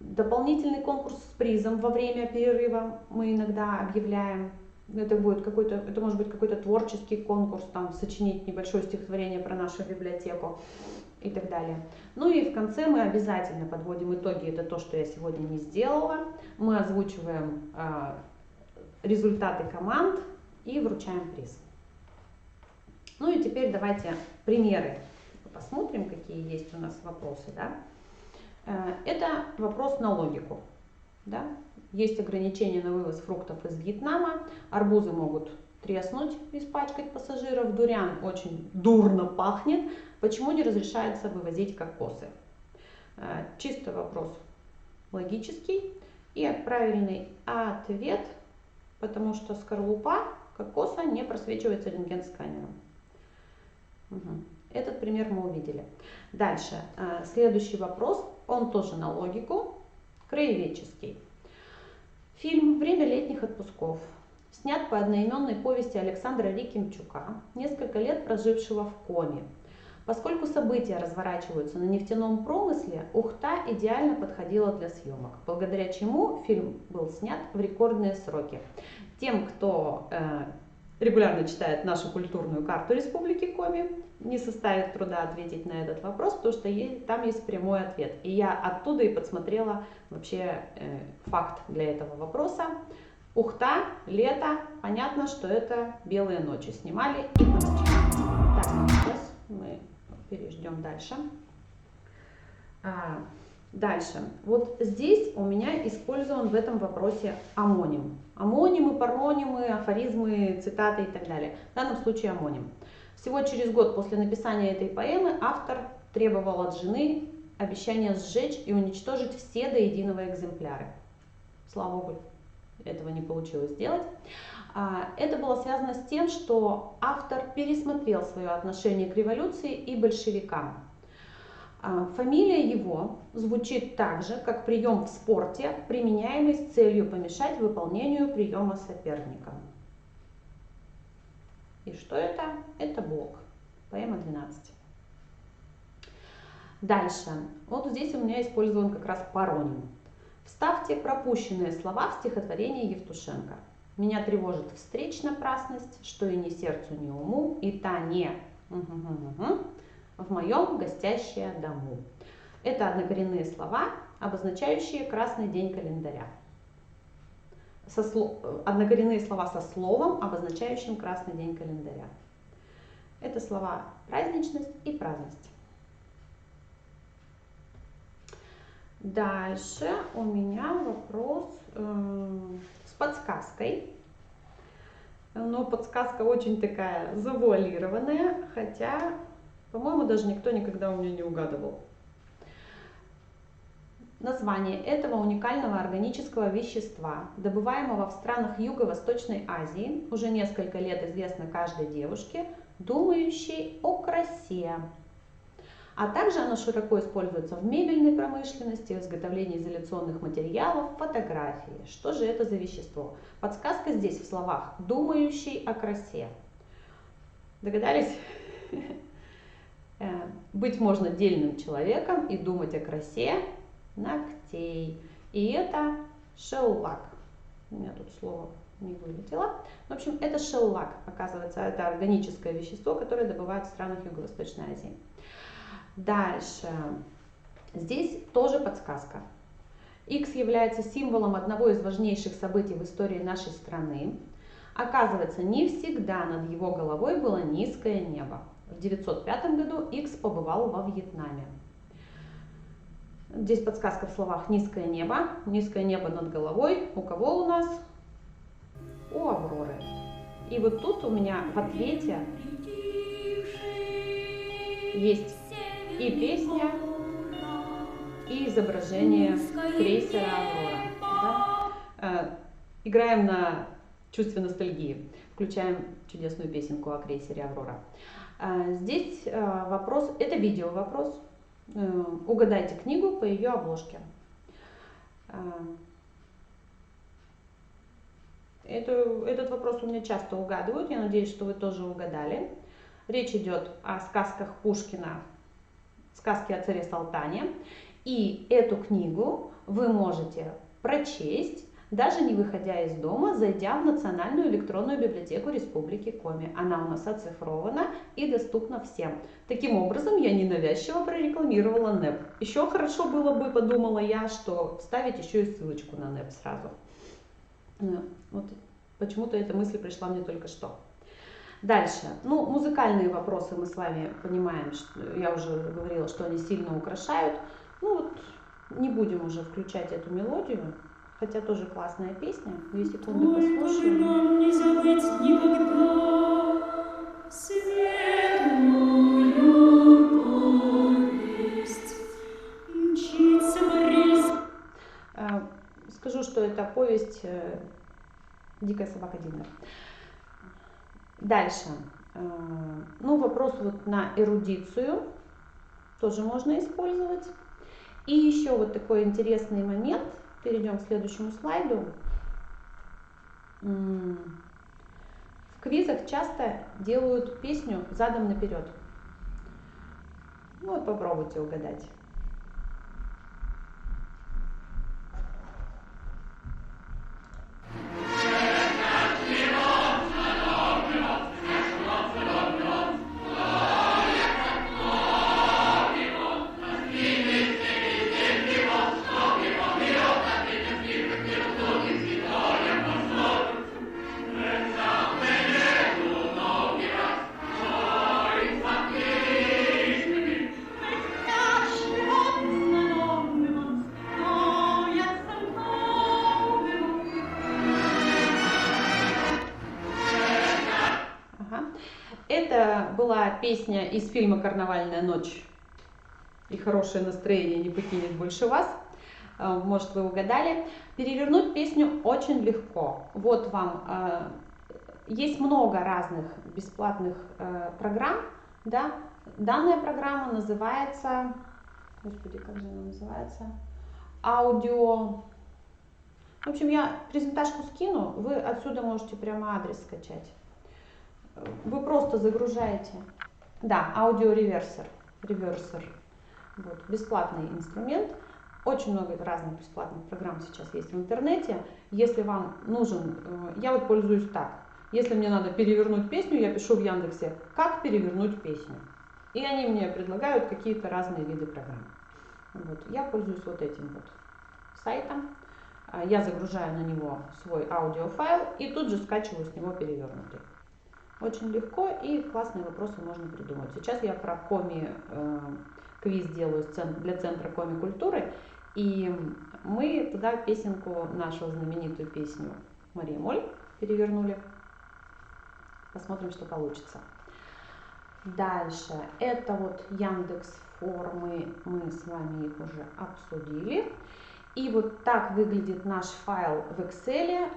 Дополнительный конкурс с призом во время перерыва мы иногда объявляем. Это может быть какой-то творческий конкурс, там сочинить небольшое стихотворение про нашу библиотеку и так далее. Ну и в конце мы обязательно подводим итоги. Это то, что я сегодня не сделала. Мы озвучиваем результаты команд и вручаем приз. Ну и теперь давайте примеры посмотрим, какие есть у нас вопросы. Да? Это вопрос на логику. Да? Есть ограничения на вывоз фруктов из Вьетнама, арбузы могут треснуть, испачкать пассажиров, дуриан очень дурно пахнет, почему не разрешается вывозить кокосы? Чисто вопрос логический и правильный ответ, потому что скорлупа кокоса не просвечивается рентген-сканером. Этот пример мы увидели. Дальше, следующий вопрос, он тоже на логику, краеведческий. Фильм «Время летних отпусков» снят по одноименной повести Александра Рикимчука, несколько лет прожившего в коме. Поскольку события разворачиваются на нефтяном промысле, Ухта идеально подходила для съемок, благодаря чему фильм был снят в рекордные сроки. Тем, кто регулярно читает нашу культурную карту Республики Коми, не составит труда ответить на этот вопрос, потому что там есть прямой ответ. И я оттуда и подсмотрела вообще факт для этого вопроса. Ухта, лето, понятно, что это белые ночи снимали и по ночам. Так, сейчас мы перейдем дальше. Дальше. Вот здесь у меня использован в этом вопросе амоним. Амонимы, паронимы, афоризмы, цитаты и так далее. В данном случае амоним. Всего через год после написания этой поэмы автор требовал от жены обещания сжечь и уничтожить все до единого экземпляры. Слава богу, этого не получилось сделать. Это было связано с тем, что автор пересмотрел свое отношение к революции и большевикам. Фамилия его звучит так же, как прием в спорте, применяемый с целью помешать выполнению приема соперника. И что это? Это Блок. Поэма 12. Дальше. Вот здесь у меня использован как раз пароним. Вставьте пропущенные слова в стихотворение Евтушенко. Меня тревожит встречнопрасность, что и ни сердцу, ни уму, и та не в моем гостящее дому. Это однокоренные слова, обозначающие красный день календаря. Однокоренные слова со словом, обозначающим красный день календаря. Это слова праздничность и праздность. Дальше у меня вопрос с подсказкой. Но подсказка очень такая завуалированная, хотя, по-моему, даже никто никогда у меня не угадывал. Название этого уникального органического вещества, добываемого в странах Юго-Восточной Азии, уже несколько лет известно каждой девушке, думающей о красе. А также оно широко используется в мебельной промышленности, в изготовлении изоляционных материалов, фотографии. Что же это за вещество? Подсказка здесь в словах «думающий о красе». Догадались? Быть можно дельным человеком и думать о красе ногтей. И это шеллак. У меня тут слово не вылетело. В общем, это шеллак, оказывается, это органическое вещество, которое добывают в странах Юго-Восточной Азии. Дальше. Здесь тоже подсказка. Икс является символом одного из важнейших событий в истории нашей страны. Оказывается, не всегда над его головой было низкое небо. В 905 году Икс побывал во Вьетнаме. Здесь подсказка в словах «низкое небо». Низкое небо над головой. У кого у нас? У Авроры. И вот тут у меня в ответе есть и песня, и изображение крейсера Аврора. Да? Играем на чувстве ностальгии. Включаем чудесную песенку о крейсере Аврора. Здесь вопрос, это видео вопрос. Угадайте книгу по ее обложке. Этот вопрос у меня часто угадывают, я надеюсь, что вы тоже угадали. Речь идет о сказках Пушкина, сказки о царе Салтане. И эту книгу вы можете прочесть, даже не выходя из дома, зайдя в Национальную электронную библиотеку Республики Коми. Она у нас оцифрована и доступна всем. Таким образом, я ненавязчиво прорекламировала НЭП. Еще хорошо было бы, подумала я, что вставить еще и ссылочку на НЭП сразу. Вот почему-то эта мысль пришла мне только что. Дальше. Ну, музыкальные вопросы мы с вами понимаем, что я уже говорила, что они сильно украшают. Ну вот, не будем уже включать эту мелодию, хотя тоже классная песня. 2 секунды послушаем. Нам не забыть никогда светлую повесть, мчится Борис. Скажу, что это повесть «Дикая собака Динер». Дальше. Ну, вопрос вот на эрудицию тоже можно использовать. И еще вот такой интересный момент. Перейдем к следующему слайду. В квизах часто делают песню задом наперед. Ну вот попробуйте угадать. Это была песня из фильма «Карнавальная ночь» и «Хорошее настроение не покинет больше вас». Может, вы угадали. Перевернуть песню очень легко. Вот вам. Есть много разных бесплатных программ. Да? Данная программа называется... Господи, как же она называется? Аудио... В общем, я презентажку скину. Вы отсюда можете прямо адрес скачать. Вы просто загружаете, да, аудио-реверсер, вот, бесплатный инструмент. Очень много разных бесплатных программ сейчас есть в интернете. Если вам нужен, я вот пользуюсь так. Если мне надо перевернуть песню, я пишу в Яндексе, как перевернуть песню. И они мне предлагают какие-то разные виды программ. Вот, я пользуюсь вот этим вот сайтом. Я загружаю на него свой аудиофайл и тут же скачиваю с него перевернутый. Очень легко и классные вопросы можно придумать. Сейчас я про Коми квиз делаю для Центра Коми культуры. И мы туда песенку, нашу знаменитую песню Мария Моль, перевернули. Посмотрим, что получится. Дальше, это вот Яндекс формы, мы с вами их уже обсудили. И вот так выглядит наш файл в Excel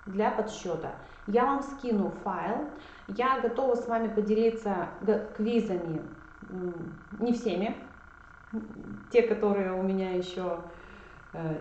для подсчета. Я вам скину файл. Я готова с вами поделиться квизами, не всеми, те, которые у меня еще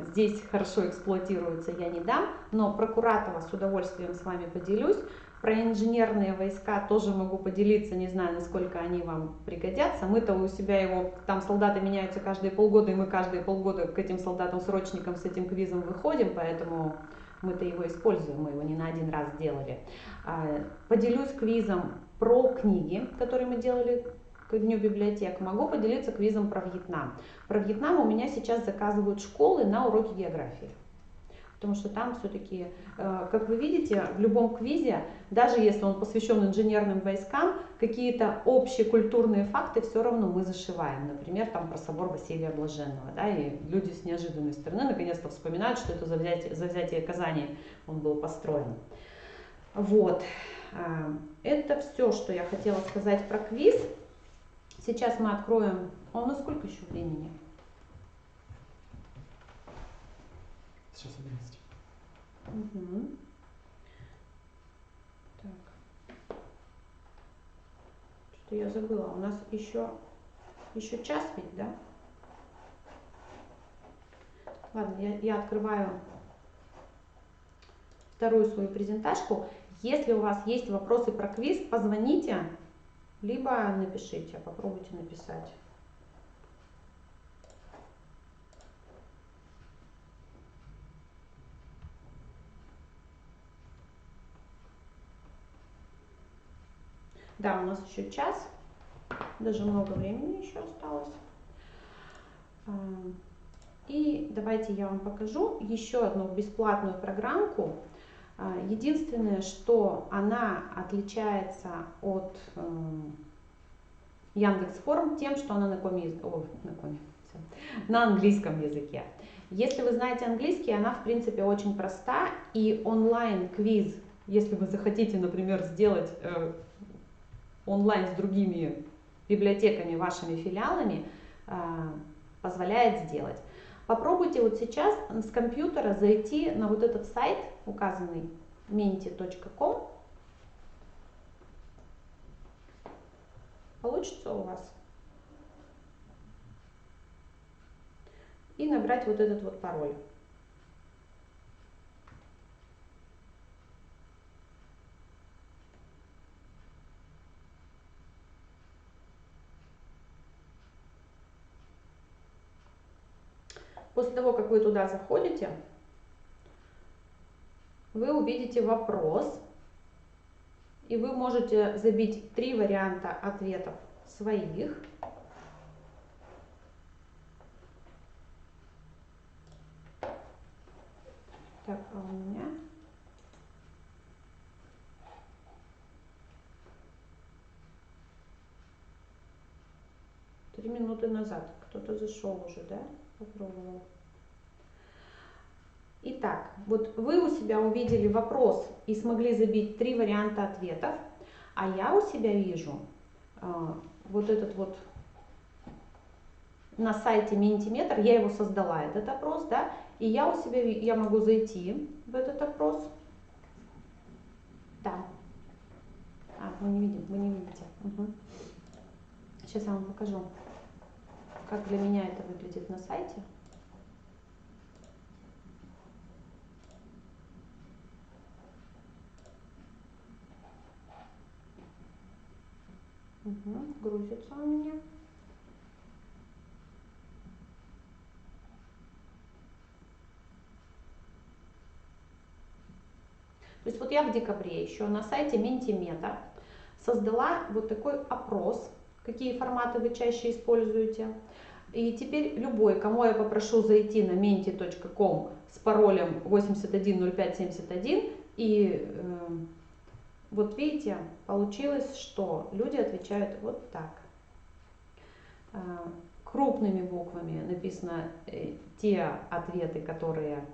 здесь хорошо эксплуатируются, я не дам, но про Куратова с удовольствием с вами поделюсь. Про инженерные войска тоже могу поделиться, не знаю, насколько они вам пригодятся. Мы-то у себя его, там солдаты меняются каждые полгода, и мы каждые полгода к этим солдатам-срочникам с этим квизом выходим, поэтому мы-то его используем, мы его не на один раз делали. Поделюсь квизом про книги, которые мы делали к Дню библиотек. Могу поделиться квизом про Вьетнам. Про Вьетнам у меня сейчас заказывают школы на уроки географии. Потому что там все-таки, как вы видите, в любом квизе, даже если он посвящен инженерным войскам, какие-то общие культурные факты все равно мы зашиваем. Например, там про собор Василия Блаженного. Да, и люди с неожиданной стороны наконец-то вспоминают, что это за взятие Казани он был построен. Вот. Это все, что я хотела сказать про квиз. Сейчас мы откроем... А у нас сколько еще времени? Сейчас 11. Угу. Так. Что я забыла? У нас еще час ведь, да? Ладно, я открываю вторую свою презентажку. Если у вас есть вопросы про квиз, позвоните, либо напишите, попробуйте написать. Да, у нас еще час, даже много времени еще осталось. И давайте я вам покажу еще одну бесплатную программку. Единственное, что она отличается от Яндекс.Форм тем, что она на английском языке. Если вы знаете английский, она в принципе очень проста, и онлайн-квиз, если вы захотите, например, сделать онлайн с другими библиотеками, вашими филиалами, позволяет сделать. Попробуйте вот сейчас с компьютера зайти на вот этот сайт, указанный menti.com. Получится у вас. И набрать вот этот вот пароль. После того, как вы туда заходите, вы увидите вопрос, и вы можете забить 3 варианта ответов своих. Так, а у меня... Три минуты назад кто-то зашел уже, да? Попробовал. Итак, вот вы у себя увидели вопрос и смогли забить 3 варианта ответов, а я у себя вижу вот этот вот на сайте Mentimeter, я его создала, этот опрос, да, и я у себя, я могу зайти в этот опрос. Да. Вы не видите, вы не видите. Угу. Сейчас я вам покажу, как для меня это выглядит на сайте. Угу, грузится у меня. То есть вот я в декабре еще на сайте Mentimeter создала вот такой опрос, какие форматы вы чаще используете. И теперь любой, кому я попрошу зайти на menti.com с паролем 810571, и вот видите, получилось, что люди отвечают вот так. Крупными буквами написано те ответы, которые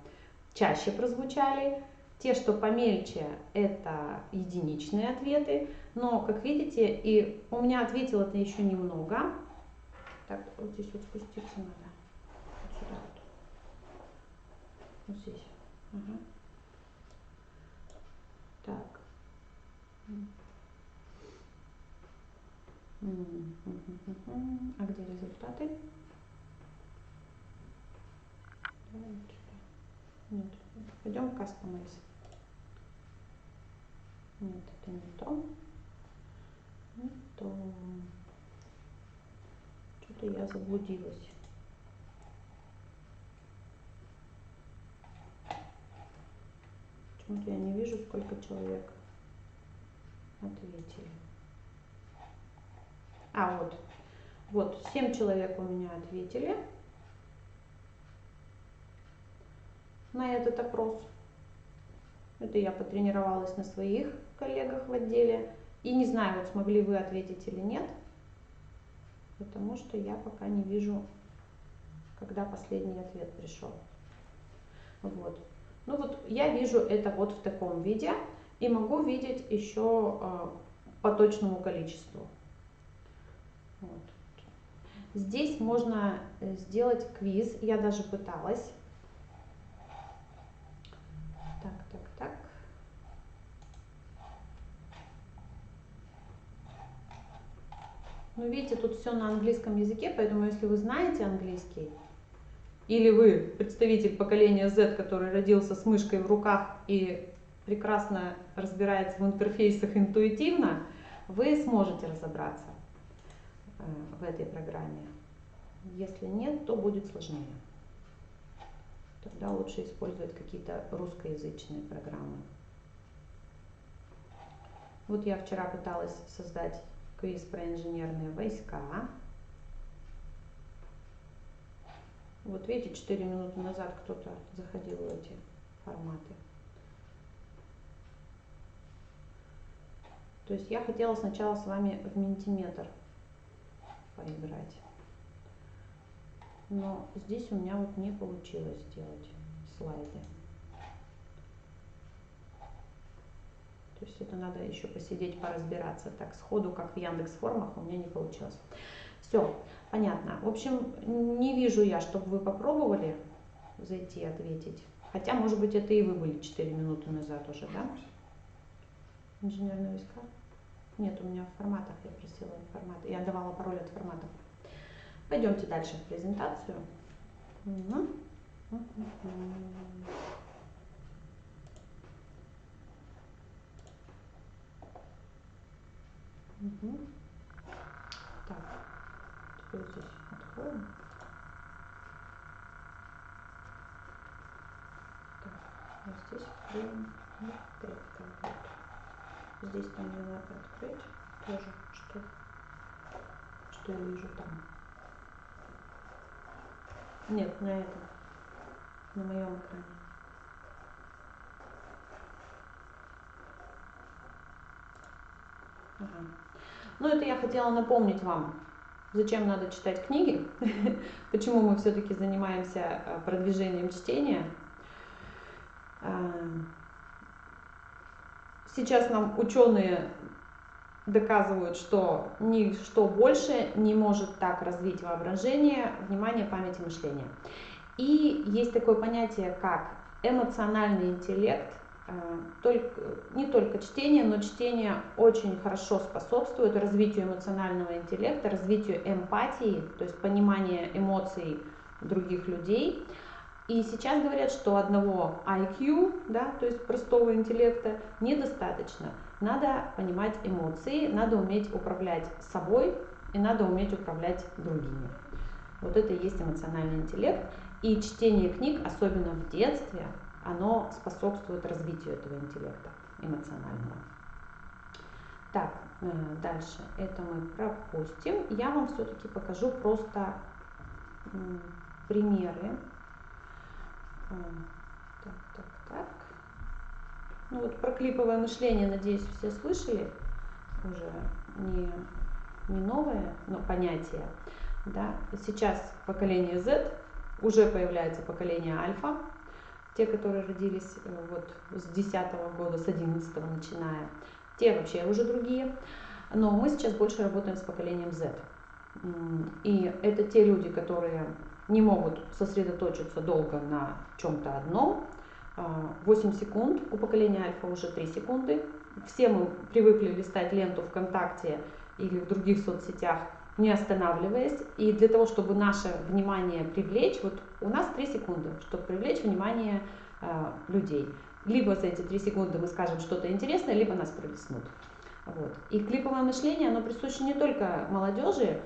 чаще прозвучали. Те, что помельче, это единичные ответы. Но, как видите, и у меня ответило-то еще немного. Так, вот здесь вот спуститься надо. Вот сюда вот. Вот здесь. Ага. Так. А где результаты? Нет. Пойдем в Customize. Нет, это не то. Не то. Что-то я заблудилась. Почему-то я не вижу, сколько человек ответили. А, вот. Вот, 7 человек у меня ответили на этот опрос. Это я потренировалась на своих коллегах в отделе. И не знаю, вот смогли вы ответить или нет, потому что я пока не вижу, когда последний ответ пришел. Вот. Ну вот я вижу это вот в таком виде и могу видеть еще по точному количеству. Вот. Здесь можно сделать квиз, я даже пыталась. Так. Ну, видите, тут все на английском языке, поэтому если вы знаете английский, или вы представитель поколения Z, который родился с мышкой в руках и прекрасно разбирается в интерфейсах интуитивно, вы сможете разобраться в этой программе. Если нет, то будет сложнее. Тогда лучше использовать какие-то русскоязычные программы. Вот я вчера пыталась создать квиз про инженерные войска. Вот видите, 4 минуты назад кто-то заходил в эти форматы. То есть я хотела сначала с вами в Mentimeter поиграть. Но здесь у меня вот не получилось сделать слайды. То есть это надо еще посидеть, поразбираться. Так сходу, как в Яндекс.Формах, у меня не получилось. Все, понятно. В общем, не вижу я, чтобы вы попробовали зайти и ответить. Хотя, может быть, это и вы были 4 минуты назад уже, да? Инженерные войска? Нет, у меня в форматах, я просила форматы. Я давала пароль от форматов. Пойдемте дальше в презентацию. Угу. Угу. Так, теперь здесь откроем. Так, а здесь откроем вот это вот. Здесь там не надо открыть тоже, что я вижу там. Нет, на этом, на моем экране. Ага. Ну, это я хотела напомнить вам, зачем надо читать книги, почему мы все-таки занимаемся продвижением чтения. Сейчас нам ученые доказывают, что ничто больше не может так развить воображение, внимание, память и мышление. И есть такое понятие, как эмоциональный интеллект. Не только чтение, но чтение очень хорошо способствует развитию эмоционального интеллекта, развитию эмпатии, то есть понимания эмоций других людей. И сейчас говорят, что одного IQ, да, то есть простого интеллекта, недостаточно. Надо понимать эмоции, надо уметь управлять собой и надо уметь управлять другими. Вот это и есть эмоциональный интеллект. И чтение книг, особенно в детстве, оно способствует развитию этого интеллекта эмоционального. Так, дальше это мы пропустим. Я вам все-таки покажу просто примеры. Так. Ну вот про клиповое мышление, надеюсь, все слышали. Уже не новое, но понятие. Да? Сейчас поколение Z, уже появляется поколение альфа. те, которые родились вот с 10-го года, с 11-го начиная, те вообще уже другие. Но мы сейчас больше работаем с поколением Z. И это те люди, которые не могут сосредоточиться долго на чем-то одном. 8 секунд, у поколения Альфа уже 3 секунды. Все мы привыкли листать ленту ВКонтакте или в других соцсетях, не останавливаясь. И для того, чтобы наше внимание привлечь, вот у нас 3 секунды, чтобы привлечь внимание людей. Либо за эти 3 секунды мы скажем что-то интересное, либо нас пролистнут. Вот. И клиповое мышление, оно присуще не только молодежи,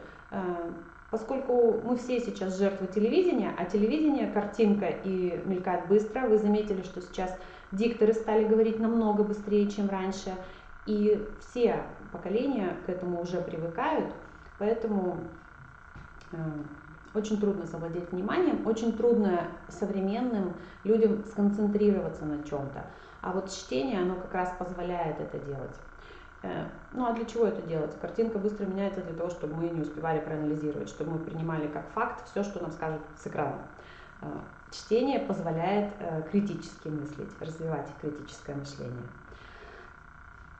поскольку мы все сейчас жертвы телевидения, а телевидение, картинка и мелькает быстро. Вы заметили, что сейчас дикторы стали говорить намного быстрее, чем раньше. И все поколения к этому уже привыкают, поэтому очень трудно завладеть вниманием, очень трудно современным людям сконцентрироваться на чем-то. А вот чтение, оно как раз позволяет это делать. Ну а для чего это делать? Картинка быстро меняется для того, чтобы мы не успевали проанализировать, чтобы мы принимали как факт все, что нам скажут с экрана. Чтение позволяет критически мыслить, развивать критическое мышление.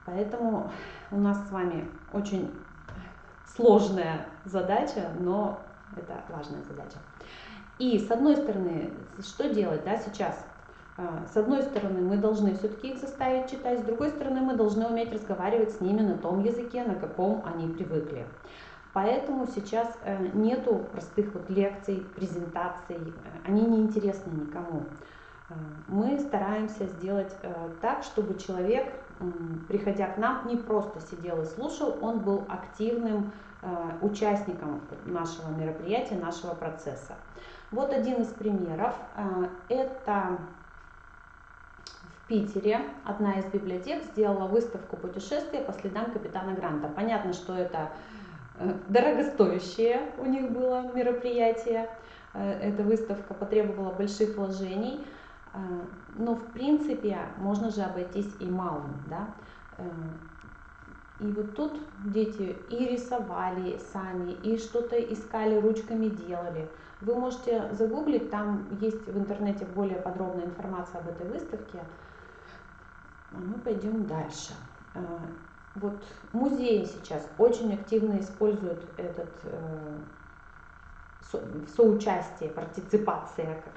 Поэтому у нас с вами очень сложная задача, но это важная задача. И с одной стороны, что делать, да, сейчас? С одной стороны, мы должны все-таки их заставить читать, с другой стороны, мы должны уметь разговаривать с ними на том языке, на каком они привыкли. Поэтому сейчас нету простых вот лекций, презентаций, они не интересны никому. Мы стараемся сделать так, чтобы человек, приходя к нам, не просто сидел и слушал, он был активным участником нашего мероприятия, нашего процесса. Вот один из примеров. Это в Питере одна из библиотек сделала выставку путешествия по следам капитана Гранта. Понятно, что это дорогостоящее у них было мероприятие. Эта выставка потребовала больших вложений. Но в принципе можно же обойтись и малым, да? И вот тут дети и рисовали сами, и что-то искали, ручками делали. Вы можете загуглить, там есть в интернете более подробная информация об этой выставке. А мы пойдем дальше. Вот музеи сейчас очень активно используют этот соучастие, партиципация, как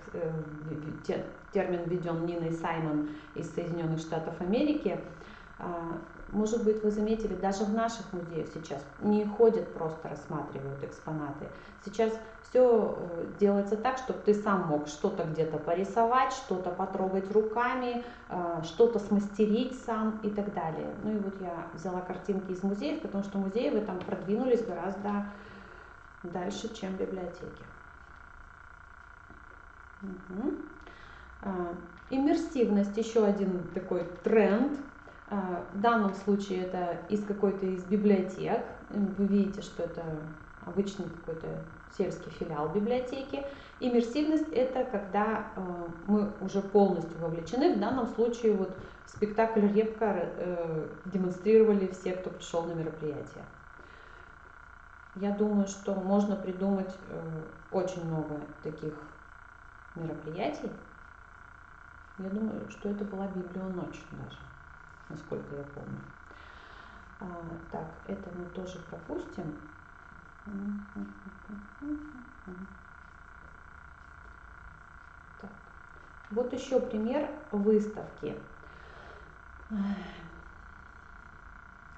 термин введен Ниной Саймон из Соединенных Штатов Америки. Может быть, вы заметили, даже в наших музеях сейчас не ходят, просто рассматривают экспонаты. Сейчас все делается так, чтобы ты сам мог что-то где-то порисовать, что-то потрогать руками, что-то смастерить сам и так далее. Ну и вот я взяла картинки из музеев, потому что музеи в этом продвинулись гораздо дальше, чем библиотеки. Угу. Иммерсивность, еще один такой тренд. В данном случае это из какой-то из библиотек. Вы видите, что это обычный какой-то сельский филиал библиотеки. Иммерсивность — это когда мы уже полностью вовлечены. В данном случае вот спектакль «Репка» демонстрировали все, кто пришел на мероприятие. Я думаю, что можно придумать очень много таких мероприятий. Я думаю, что это была «Библионочь» даже, насколько я помню. Так, это мы тоже пропустим. Так. Вот еще пример выставки.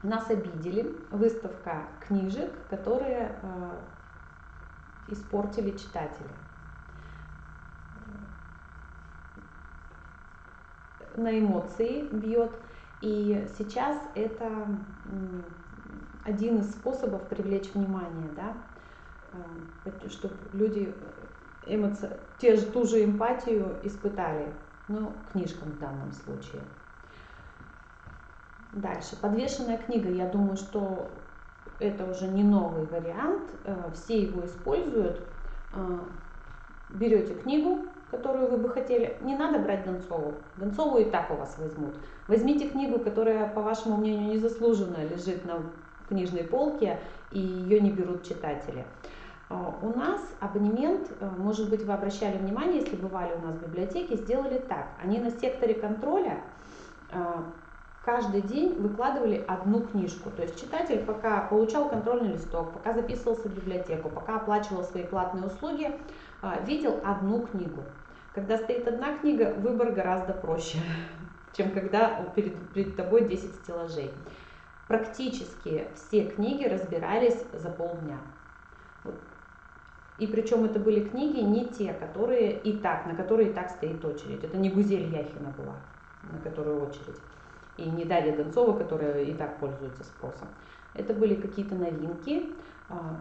Нас обидели. Выставка книжек, которые испортили читатели. На эмоции бьет. И сейчас это один из способов привлечь внимание, да? Чтобы люди ту же эмпатию испытали, но книжкам в данном случае. Дальше. Подвешенная книга. Я думаю, что это уже не новый вариант. Все его используют. Берете книгу, которую вы бы хотели. Не надо брать Донцову. Донцову и так у вас возьмут. Возьмите книгу, которая, по вашему мнению, незаслуженно лежит на книжной полке, и ее не берут читатели. У нас абонемент, может быть, вы обращали внимание, если бывали у нас в библиотеке, сделали так. Они на секторе контроля каждый день выкладывали одну книжку. То есть читатель, пока получал контрольный листок, пока записывался в библиотеку, пока оплачивал свои платные услуги, видел одну книгу. Когда стоит одна книга, выбор гораздо проще, чем когда перед тобой 10 стеллажей. Практически все книги разбирались за полдня. И причем это были книги не те, на которые и так стоит очередь. Это не Гузель Яхина была, на которую очередь. И не Дарья Донцова, которая и так пользуется спросом. Это были какие-то новинки,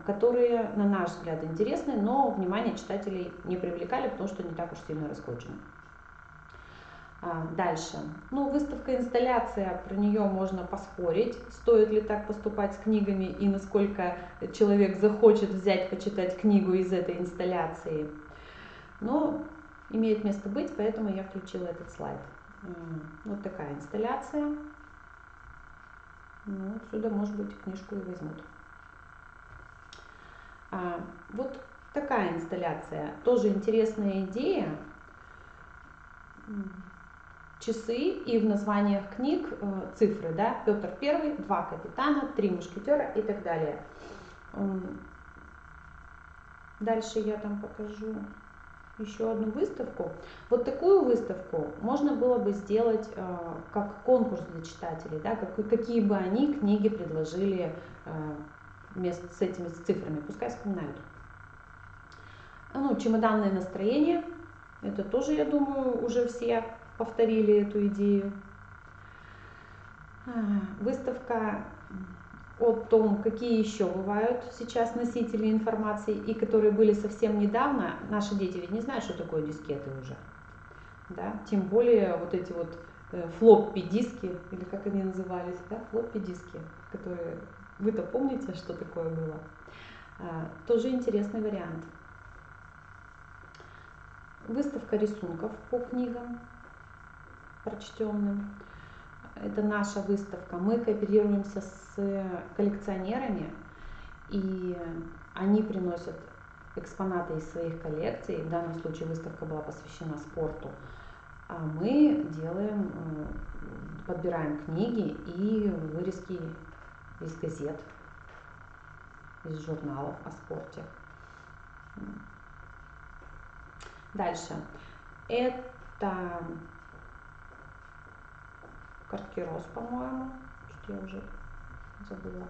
которые, на наш взгляд, интересны, но внимание читателей не привлекали, потому что не так уж сильно раскручены. Дальше. Выставка «Инсталляция», про нее можно поспорить, стоит ли так поступать с книгами и насколько человек захочет взять, почитать книгу из этой инсталляции. Но имеет место быть, поэтому я включила этот слайд. Вот такая инсталляция. Отсюда, может быть, книжку и возьмут. Вот такая инсталляция. Тоже интересная идея. Часы и в названиях книг цифры, да, Петр I, 2 капитана, 3 мушкетера и так далее. Дальше я там покажу еще одну выставку. Вот такую выставку можно было бы сделать как конкурс для читателей, да, какие бы они книги предложили вместе с этими цифрами, пускай вспоминают. Чемоданное настроение, это тоже, я думаю, уже все повторили эту идею. Выставка о том, какие еще бывают сейчас носители информации и которые были совсем недавно. Наши дети ведь не знают, что такое дискеты уже. Да? Тем более вот эти вот флоппи-диски, или как они назывались, да? Флоппи-диски, которые... Вы-то помните, что такое было? Тоже интересный вариант. Выставка рисунков по книгам прочтенным. Это наша выставка. Мы кооперируемся с коллекционерами, и они приносят экспонаты из своих коллекций. В данном случае выставка была посвящена спорту. А мы подбираем книги и вырезки из газет, из журналов о спорте. Дальше. Это Карткирос, по-моему. Что я уже забыла.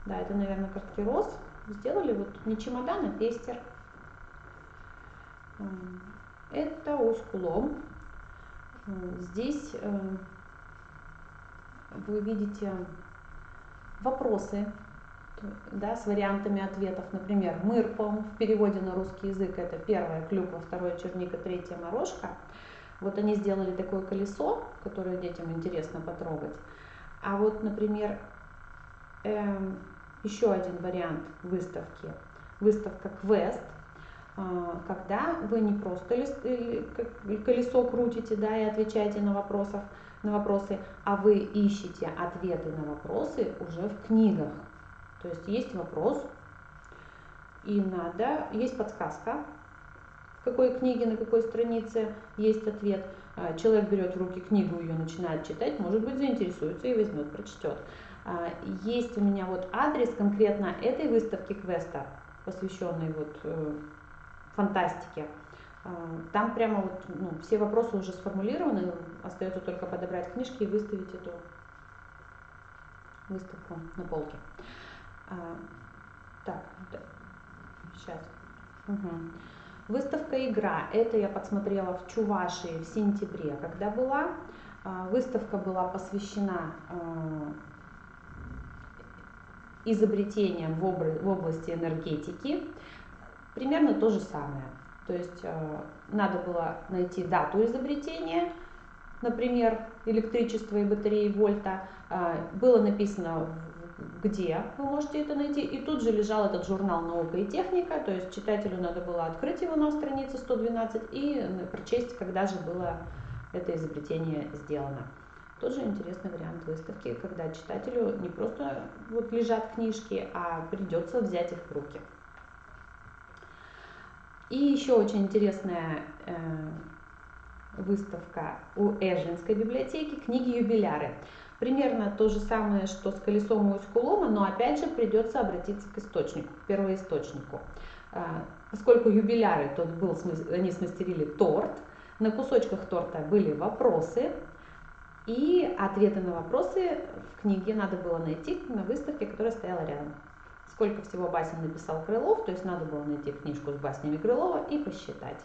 Да, это, наверное, Карткирос. Сделали вот не чемодан, а пестер. Это Оскулом. Здесь вы видите вопросы, да, с вариантами ответов. Например, мырпом в переводе на русский язык это 1 клюква, 2 черника, 3 морожка. Вот они сделали такое колесо, которое детям интересно потрогать. А вот, например, еще один вариант выставки. Выставка квест, когда вы не просто колесо крутите, да, и отвечаете на вопросы, а вы ищете ответы на вопросы уже в книгах. То есть есть вопрос, и есть подсказка, в какой книге, на какой странице есть ответ. Человек берет в руки книгу, ее начинает читать, может быть, заинтересуется и возьмет, прочтет. Есть у меня вот адрес конкретно этой выставки квеста, посвященной фантастике. Там прямо все вопросы уже сформулированы, остается только подобрать книжки и выставить эту выставку на полке. Так, да. Сейчас. Выставка «Игра». Это я подсмотрела в Чувашии в сентябре, когда была. Выставка была посвящена изобретениям в области энергетики. Примерно то же самое. То есть надо было найти дату изобретения, например, электричество и батареи Вольта. Было написано, где вы можете это найти, и тут же лежал этот журнал «Наука и техника», то есть читателю надо было открыть его на странице 112 и прочесть, когда же было это изобретение сделано. Тоже интересный вариант выставки, когда читателю не просто лежат книжки, а придется взять их в руки. И еще очень интересная выставка у Эжинской библиотеки «Книги-юбиляры». Примерно то же самое, что с «Колесом у Эскулома», но опять же придется обратиться к источнику, к первоисточнику. Поскольку юбиляры, они смастерили торт, на кусочках торта были вопросы, и ответы на вопросы в книге надо было найти на выставке, которая стояла рядом. Сколько всего басен написал Крылов, то есть надо было найти книжку с баснями Крылова и посчитать.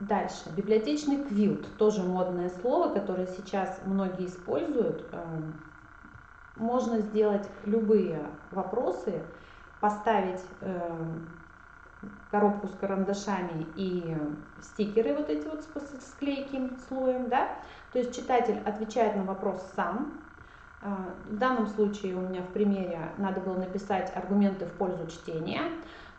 Дальше. Библиотечный квилт. Тоже модное слово, которое сейчас многие используют. Можно сделать любые вопросы, поставить коробку с карандашами и стикеры вот эти вот с клейким слоем, да? То есть читатель отвечает на вопрос сам. В данном случае у меня в примере надо было написать аргументы в пользу чтения.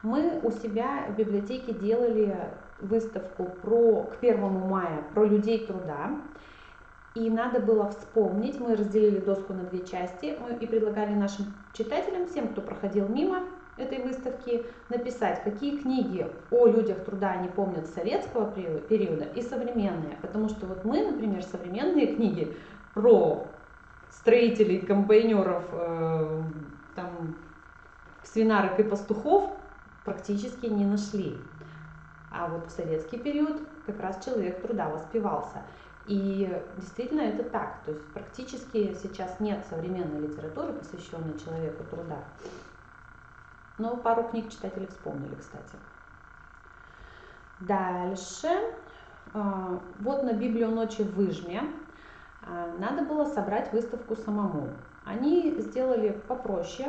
Мы у себя в библиотеке делали выставку к 1 мая про людей труда. И надо было вспомнить, мы разделили доску на 2 части и предлагали нашим читателям, всем, кто проходил мимо этой выставки, написать, какие книги о людях труда они помнят с советского периода и современные. Потому что вот мы, например, современные книги про строителей, комбайнеров, свинарок и пастухов практически не нашли. А вот в советский период как раз человек труда воспевался. И действительно это так. То есть практически сейчас нет современной литературы, посвященной человеку труда. Но пару книг читатели вспомнили, кстати. Дальше. Вот на Библионочи в Выжме надо было собрать выставку самому. Они сделали попроще.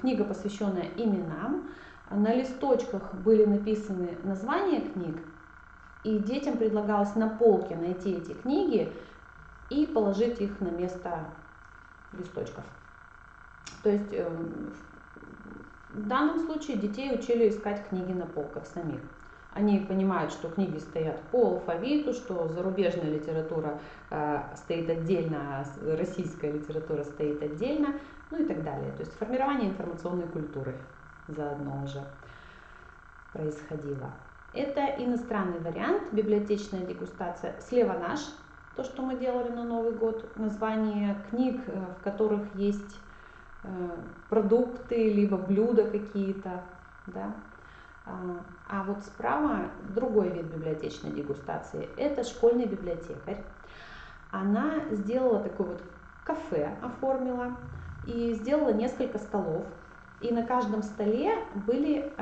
Книга, посвященная именам. На листочках были написаны названия книг, и детям предлагалось на полке найти эти книги и положить их на место листочков. То есть в данном случае детей учили искать книги на полках самих. Они понимают, что книги стоят по алфавиту, что зарубежная литература стоит отдельно, а российская литература стоит отдельно, ну и так далее. То есть формирование информационной культуры заодно уже происходило. Это иностранный вариант, библиотечная дегустация. Слева наш, то, что мы делали на Новый год, название книг, в которых есть продукты, либо блюда какие-то, да. А вот справа другой вид библиотечной дегустации. Это школьный библиотекарь. Она сделала такое вот кафе, оформила и сделала несколько столов. И на каждом столе были,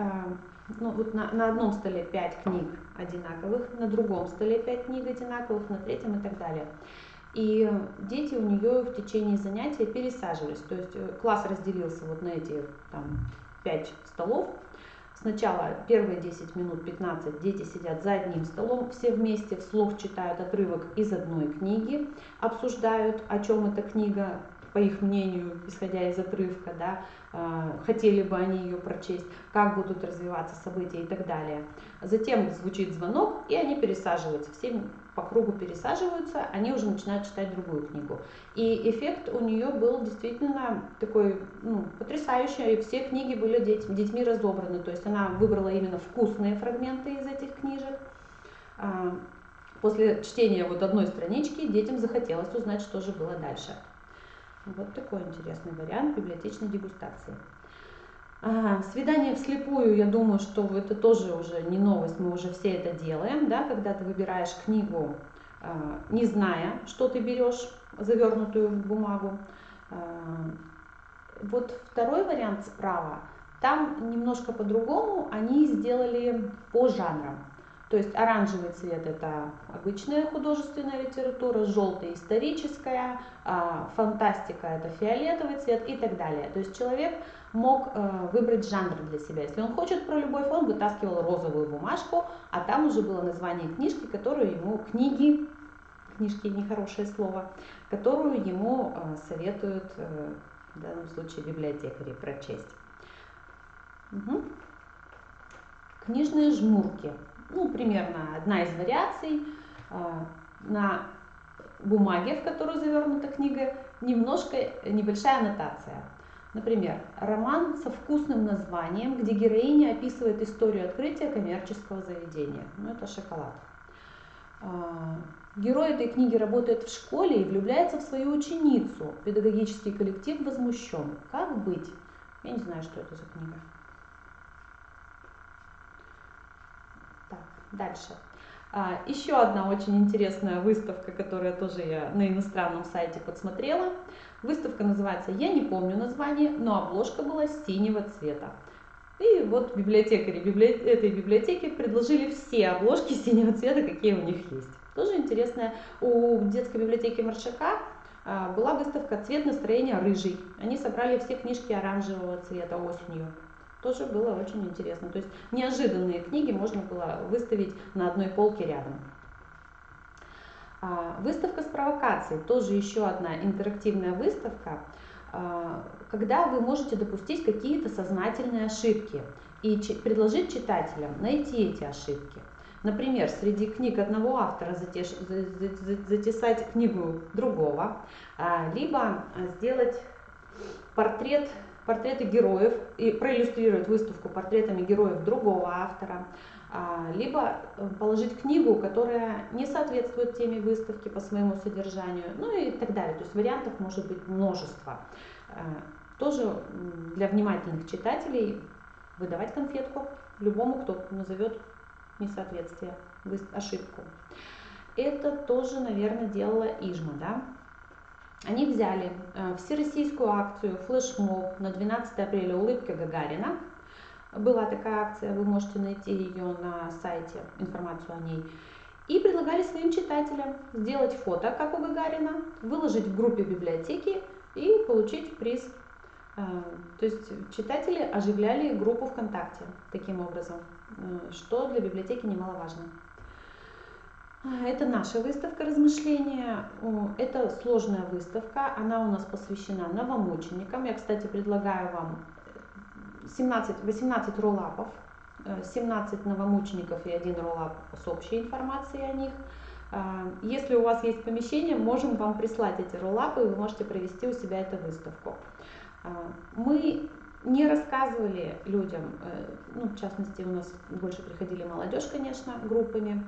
на одном столе 5 книг одинаковых, на другом столе 5 книг одинаковых, на третьем и так далее. И дети у нее в течение занятия пересаживались. То есть класс разделился вот на эти 5 столов. Сначала первые 10 минут, 15 дети сидят за одним столом, все вместе вслух читают отрывок из одной книги, обсуждают, о чем эта книга, по их мнению, исходя из отрывка, да, хотели бы они ее прочесть, как будут развиваться события и так далее. Затем звучит звонок, и они пересаживаются, все по кругу пересаживаются, они уже начинают читать другую книгу. И эффект у нее был действительно такой потрясающий, и все книги были детьми разобраны, то есть она выбрала именно вкусные фрагменты из этих книжек. После чтения вот одной странички детям захотелось узнать, что же было дальше. Вот такой интересный вариант библиотечной дегустации. Свидание вслепую, я думаю, что это тоже уже не новость, мы уже все это делаем, да, когда ты выбираешь книгу, не зная, что ты берешь, завернутую в бумагу. Вот второй вариант справа, там немножко по-другому, они сделали по жанрам. То есть оранжевый цвет — это обычная художественная литература, желтый — историческая, фантастика — это фиолетовый цвет и так далее. То есть человек мог выбрать жанр для себя. Если он хочет про любовь, он вытаскивал розовую бумажку, а там уже было название книжки, которую ему, книжки — нехорошее слово, которую ему советуют, в данном случае, библиотекари прочесть. Угу. Книжные жмурки. Примерно одна из вариаций. На бумаге, в которую завернута книга, небольшая аннотация. Например, роман со вкусным названием, где героиня описывает историю открытия коммерческого заведения. Ну, это шоколад. Герой этой книги работает в школе и влюбляется в свою ученицу. Педагогический коллектив возмущен. Как быть? Я не знаю, что это за книга. Так, дальше. Еще одна очень интересная выставка, которую тоже я на иностранном сайте подсмотрела. Выставка называется, я не помню название, но обложка была синего цвета. И вот библиотекари этой библиотеки предложили все обложки синего цвета, какие у них есть. Тоже интересная. У детской библиотеки Маршака была выставка «Цвет настроения рыжий». Они собрали все книжки оранжевого цвета осенью. Тоже было очень интересно. То есть неожиданные книги можно было выставить на одной полке рядом. Выставка с провокацией. Тоже еще одна интерактивная выставка, когда вы можете допустить какие-то сознательные ошибки и предложить читателям найти эти ошибки. Например, среди книг одного автора затесать книгу другого, либо сделать портреты героев и проиллюстрировать выставку портретами героев другого автора, либо положить книгу, которая не соответствует теме выставки по своему содержанию, ну и так далее. То есть вариантов может быть множество. Тоже для внимательных читателей выдавать конфетку любому, кто назовет несоответствие, ошибку. Это тоже, наверное, делала Ижма, да? Они взяли всероссийскую акцию флешмоб на 12 апреля «Улыбка Гагарина». Была такая акция, вы можете найти ее на сайте, информацию о ней. И предлагали своим читателям сделать фото, как у Гагарина, выложить в группе библиотеки и получить приз. То есть читатели оживляли группу ВКонтакте таким образом, что для библиотеки немаловажно. Это наша выставка размышления. Это сложная выставка, она у нас посвящена новомученикам. Я, кстати, предлагаю вам 18 роллапов, 17 новомучеников и 1 роллап с общей информацией о них. Если у вас есть помещение, можем вам прислать эти роллапы, и вы можете провести у себя эту выставку. Мы не рассказывали людям, ну, в частности, у нас больше приходили молодежь, конечно, группами.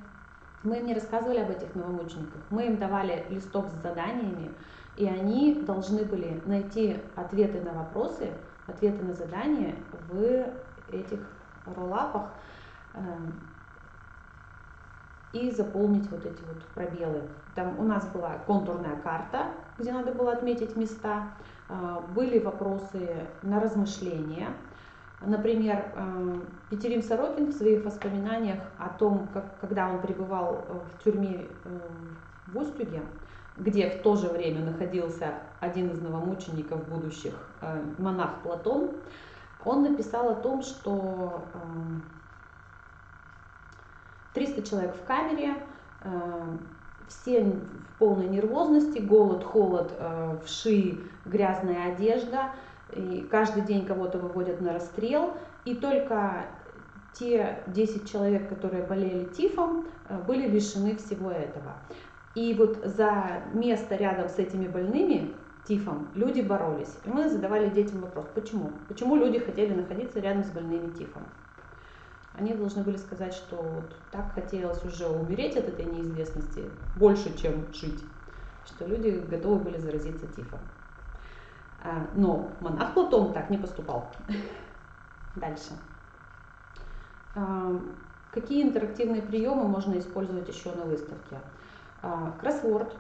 Мы им не рассказывали об этих новомучениках. Мы им давали листок с заданиями, и они должны были найти ответы на вопросы, ответы на задания в этих роллапах и заполнить вот эти вот пробелы. Там у нас была контурная карта, где надо было отметить места, были вопросы на размышления. Например, Петерим Сорокин в своих воспоминаниях о том, когда он пребывал в тюрьме в Устюге, где в то же время находился один из новомучеников будущих, монах Платон, он написал о том, что 300 человек в камере, все в полной нервозности, голод, холод, вши, грязная одежда, и каждый день кого-то выводят на расстрел, и только те 10 человек, которые болели тифом, были лишены всего этого. И вот за место рядом с этими больными тифом люди боролись. И мы задавали детям вопрос, почему? Почему люди хотели находиться рядом с больными тифом? Они должны были сказать, что вот так хотелось уже умереть от этой неизвестности больше, чем жить, что люди готовы были заразиться тифом. Но монах Платон так не поступал. Дальше. Какие интерактивные приемы можно использовать еще на выставке? Кроссворд.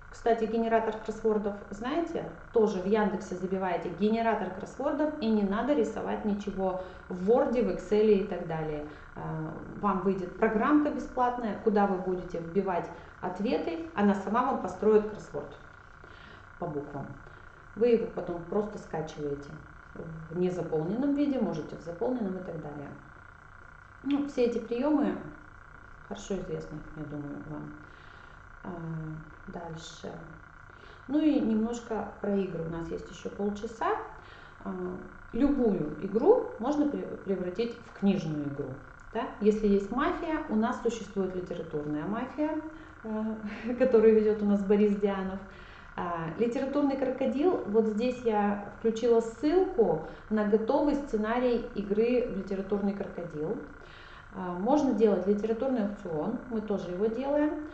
Кстати, генератор кроссвордов, знаете, тоже в Яндексе забиваете генератор кроссвордов, и не надо рисовать ничего в Word, в Excel и так далее. Вам выйдет программка бесплатная, куда вы будете вбивать ответы, она сама вам построит кроссворд по буквам. Вы его потом просто скачиваете в незаполненном виде, можете в заполненном и так далее. Ну, все эти приемы хорошо известны, я думаю, вам. Дальше. Ну и немножко про игры. У нас есть еще полчаса. Любую игру можно превратить в книжную игру. Да? Если есть мафия, у нас существует литературная мафия, которую ведет у нас Борис Дианов. Литературный крокодил, вот здесь я включила ссылку на готовый сценарий игры в литературный крокодил. Можно делать литературный аукцион, мы тоже его делаем.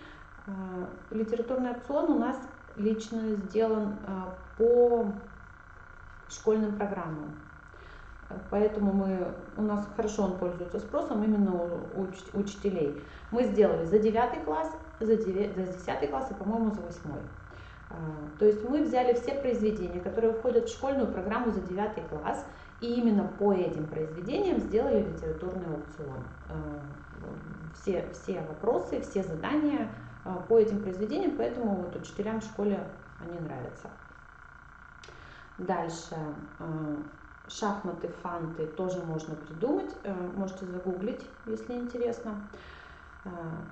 Литературный аукцион у нас лично сделан по школьным программам. Поэтому у нас хорошо он пользуется спросом именно у учителей. Мы сделали за 9 класс, за 10 класс и, по-моему, за 8. То есть мы взяли все произведения, которые входят в школьную программу за 9 класс, и именно по этим произведениям сделали литературный аукцион. Все вопросы, все задания по этим произведениям, поэтому вот учителям в школе они нравятся. Дальше. Шахматы, фанты тоже можно придумать, можете загуглить, если интересно.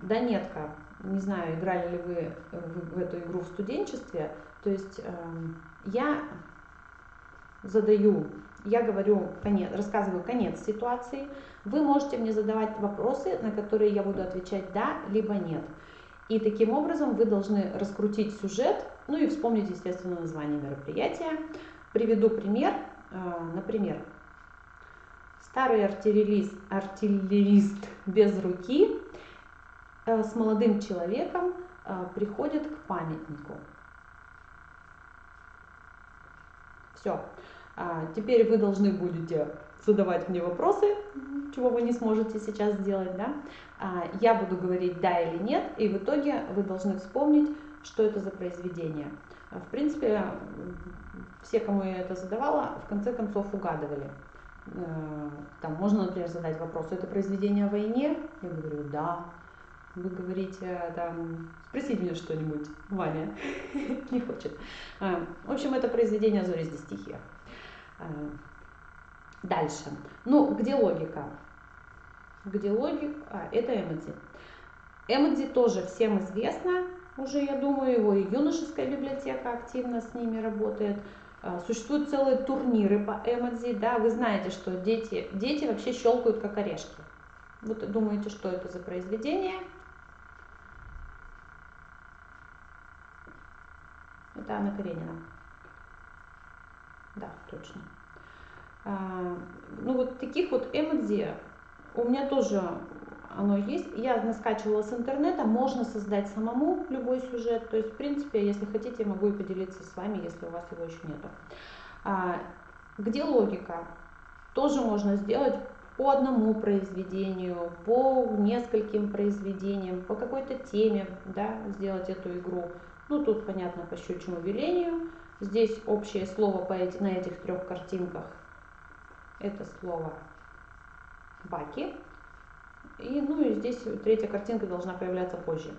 Донетка, не знаю, играли ли вы в эту игру в студенчестве, то есть я говорю рассказываю конец ситуации, вы можете мне задавать вопросы, на которые я буду отвечать да, либо нет. И таким образом вы должны раскрутить сюжет, ну и вспомнить, естественно, название мероприятия. Приведу пример. Например, старый артиллерист без руки с молодым человеком приходит к памятнику. Все. Теперь вы должны будете задавать мне вопросы, чего вы не сможете сейчас сделать, да? Я буду говорить да или нет, и в итоге вы должны вспомнить, что это за произведение. В принципе, все, кому я это задавала, в конце концов угадывали. Там можно, например, задать вопрос: это произведение о войне? Я говорю да. Вы говорите, там, спросите меня что-нибудь, Ваня не хочет. В общем, это произведение о Зоре-стихиях. Дальше. Ну, где логика? Где логика? Это эмодзи. Эмодзи тоже всем известно. Уже, я думаю, его и юношеская библиотека активно с ними работает. Существуют целые турниры по эмодзи, да, вы знаете, что дети вообще щелкают как орешки. Вот думаете, что это за произведение? Это Анна Каренина. Да, точно. Ну вот таких вот эмодзи у меня тоже оно есть. Я наскачивала с интернета, можно создать самому любой сюжет. То есть, в принципе, если хотите, я могу и поделиться с вами, если у вас его еще нету. Где логика? Тоже можно сделать по одному произведению, по нескольким произведениям, по какой-то теме, да, сделать эту игру. Ну, тут, понятно, по щучьему велению. Здесь общее слово на этих 3 картинках. Это слово баки. Ну и здесь 3-я картинка должна появляться позже.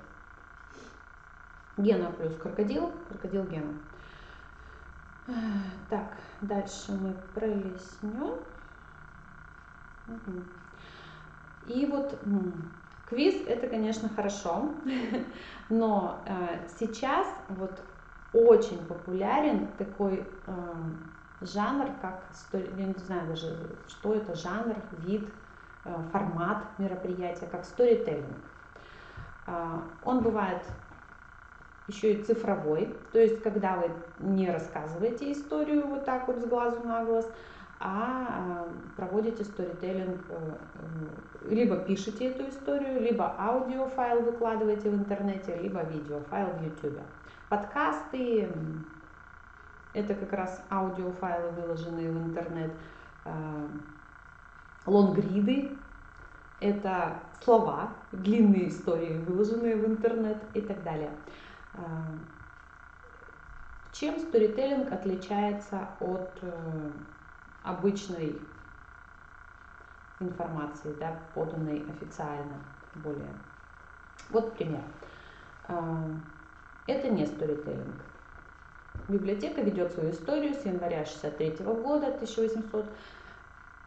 Гена плюс крокодил, крокодил Гена. Так, дальше мы пролистнем. И вот квиз — это, конечно, хорошо, но сейчас вот очень популярен такой жанр, как, я не знаю даже, что это, жанр, вид, формат мероприятия, как сторителлинг. Он бывает еще и цифровой, то есть когда вы не рассказываете историю вот так вот с глазу на глаз, а проводите сторителлинг, либо пишете эту историю, либо аудиофайл выкладываете в интернете, либо видеофайл в YouTube. Подкасты — это как раз аудиофайлы, выложенные в интернет. Лонгриды — это слова, длинные истории, выложенные в интернет и так далее. Чем сторителлинг отличается от обычной информации, да, поданной официально более? Вот пример. Это не сторителлинг. Библиотека ведет свою историю с января 1963 года, 1800.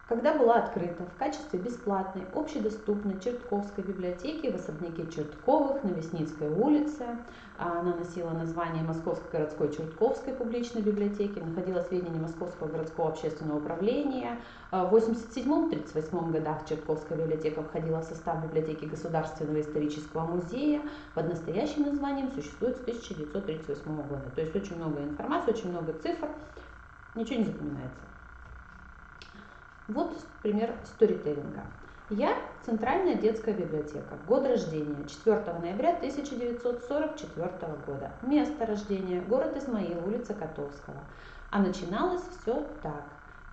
когда была открыта в качестве бесплатной общедоступной Чертковской библиотеки в особняке Чертковых на Весницкой улице. Она носила название Московской городской Чертковской публичной библиотеки, находила сведения Московского городского общественного управления. В 1987-1938 годах Чертковская библиотека входила в состав библиотеки Государственного исторического музея. Под настоящим названием существует с 1938 года. То есть очень много информации, очень много цифр, ничего не запоминается. Вот пример сторителлинга. Я – Центральная детская библиотека. Год рождения – 4 ноября 1944 года. Место рождения – город Измаил, улица Котовского. А начиналось все так.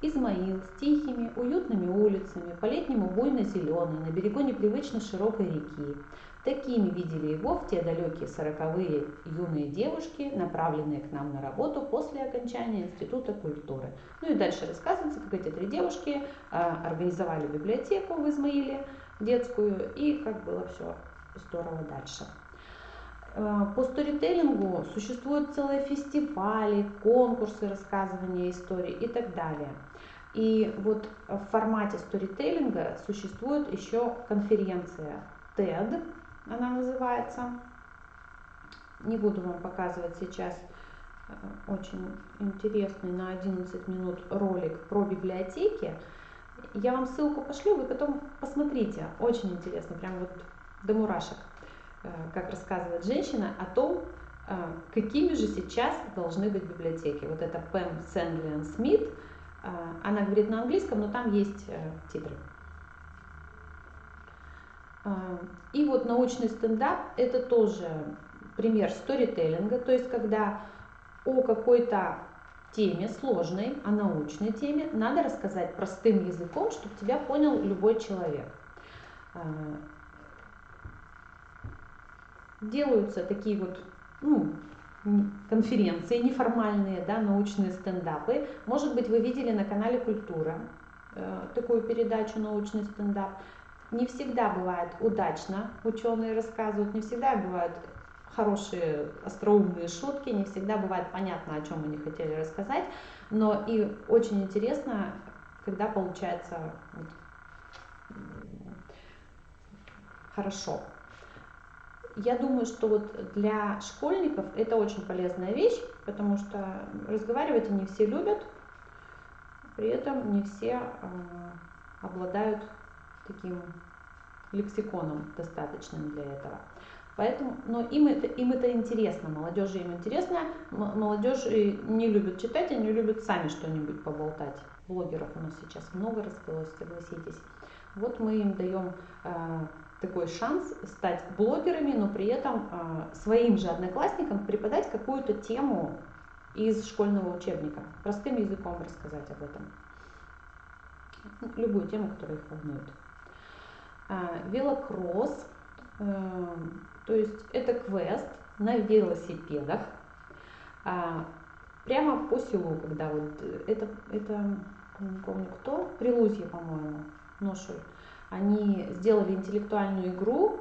Измаил с тихими, уютными улицами, по-летнему буйно-зеленый, на берегу непривычно широкой реки. Такими видели его в те далекие 40-е юные девушки, направленные к нам на работу после окончания Института культуры. Ну и дальше рассказывается, как эти 3 девушки организовали библиотеку в Измаиле, детскую, и как было все здорово дальше. По сторителлингу существуют целые фестивали, конкурсы рассказывания историй и так далее. И вот в формате сторителлинга существует еще конференция TED, она называется. Не буду вам показывать сейчас очень интересный на 11 минут ролик про библиотеки. Я вам ссылку пошлю, вы потом посмотрите. Очень интересно, прям вот до мурашек, как рассказывает женщина о том, какими же сейчас должны быть библиотеки. Вот это Пэм Сэндлиан Смит, она говорит на английском, но там есть титры. И вот научный стендап – это тоже пример сторителлинга, то есть когда о какой-то теме сложной, о научной теме надо рассказать простым языком, чтобы тебя понял любой человек. Делаются такие вот конференции неформальные, да, научные стендапы. Может быть, вы видели на канале Культура такую передачу «Научный стендап». Не всегда бывает удачно, ученые рассказывают, не всегда бывают хорошие остроумные шутки, не всегда бывает понятно, о чем они хотели рассказать, но и очень интересно, когда получается хорошо. Я думаю, что вот для школьников это очень полезная вещь, потому что разговаривать они все любят, при этом не все обладают таким лексиконом достаточным для этого. Поэтому, но им это интересно, молодежи им интересно, молодежь не любит читать, они любят сами что-нибудь поболтать. Блогеров у нас сейчас много раскрылось, согласитесь. Вот мы им даем такой шанс стать блогерами, но при этом своим же одноклассникам преподать какую-то тему из школьного учебника, простым языком рассказать об этом. Любую тему, которая их волнует. Велокросс, то есть это квест на велосипедах, прямо по селу, когда вот это не помню кто, Прилузье, по-моему, Ношуль, они сделали интеллектуальную игру,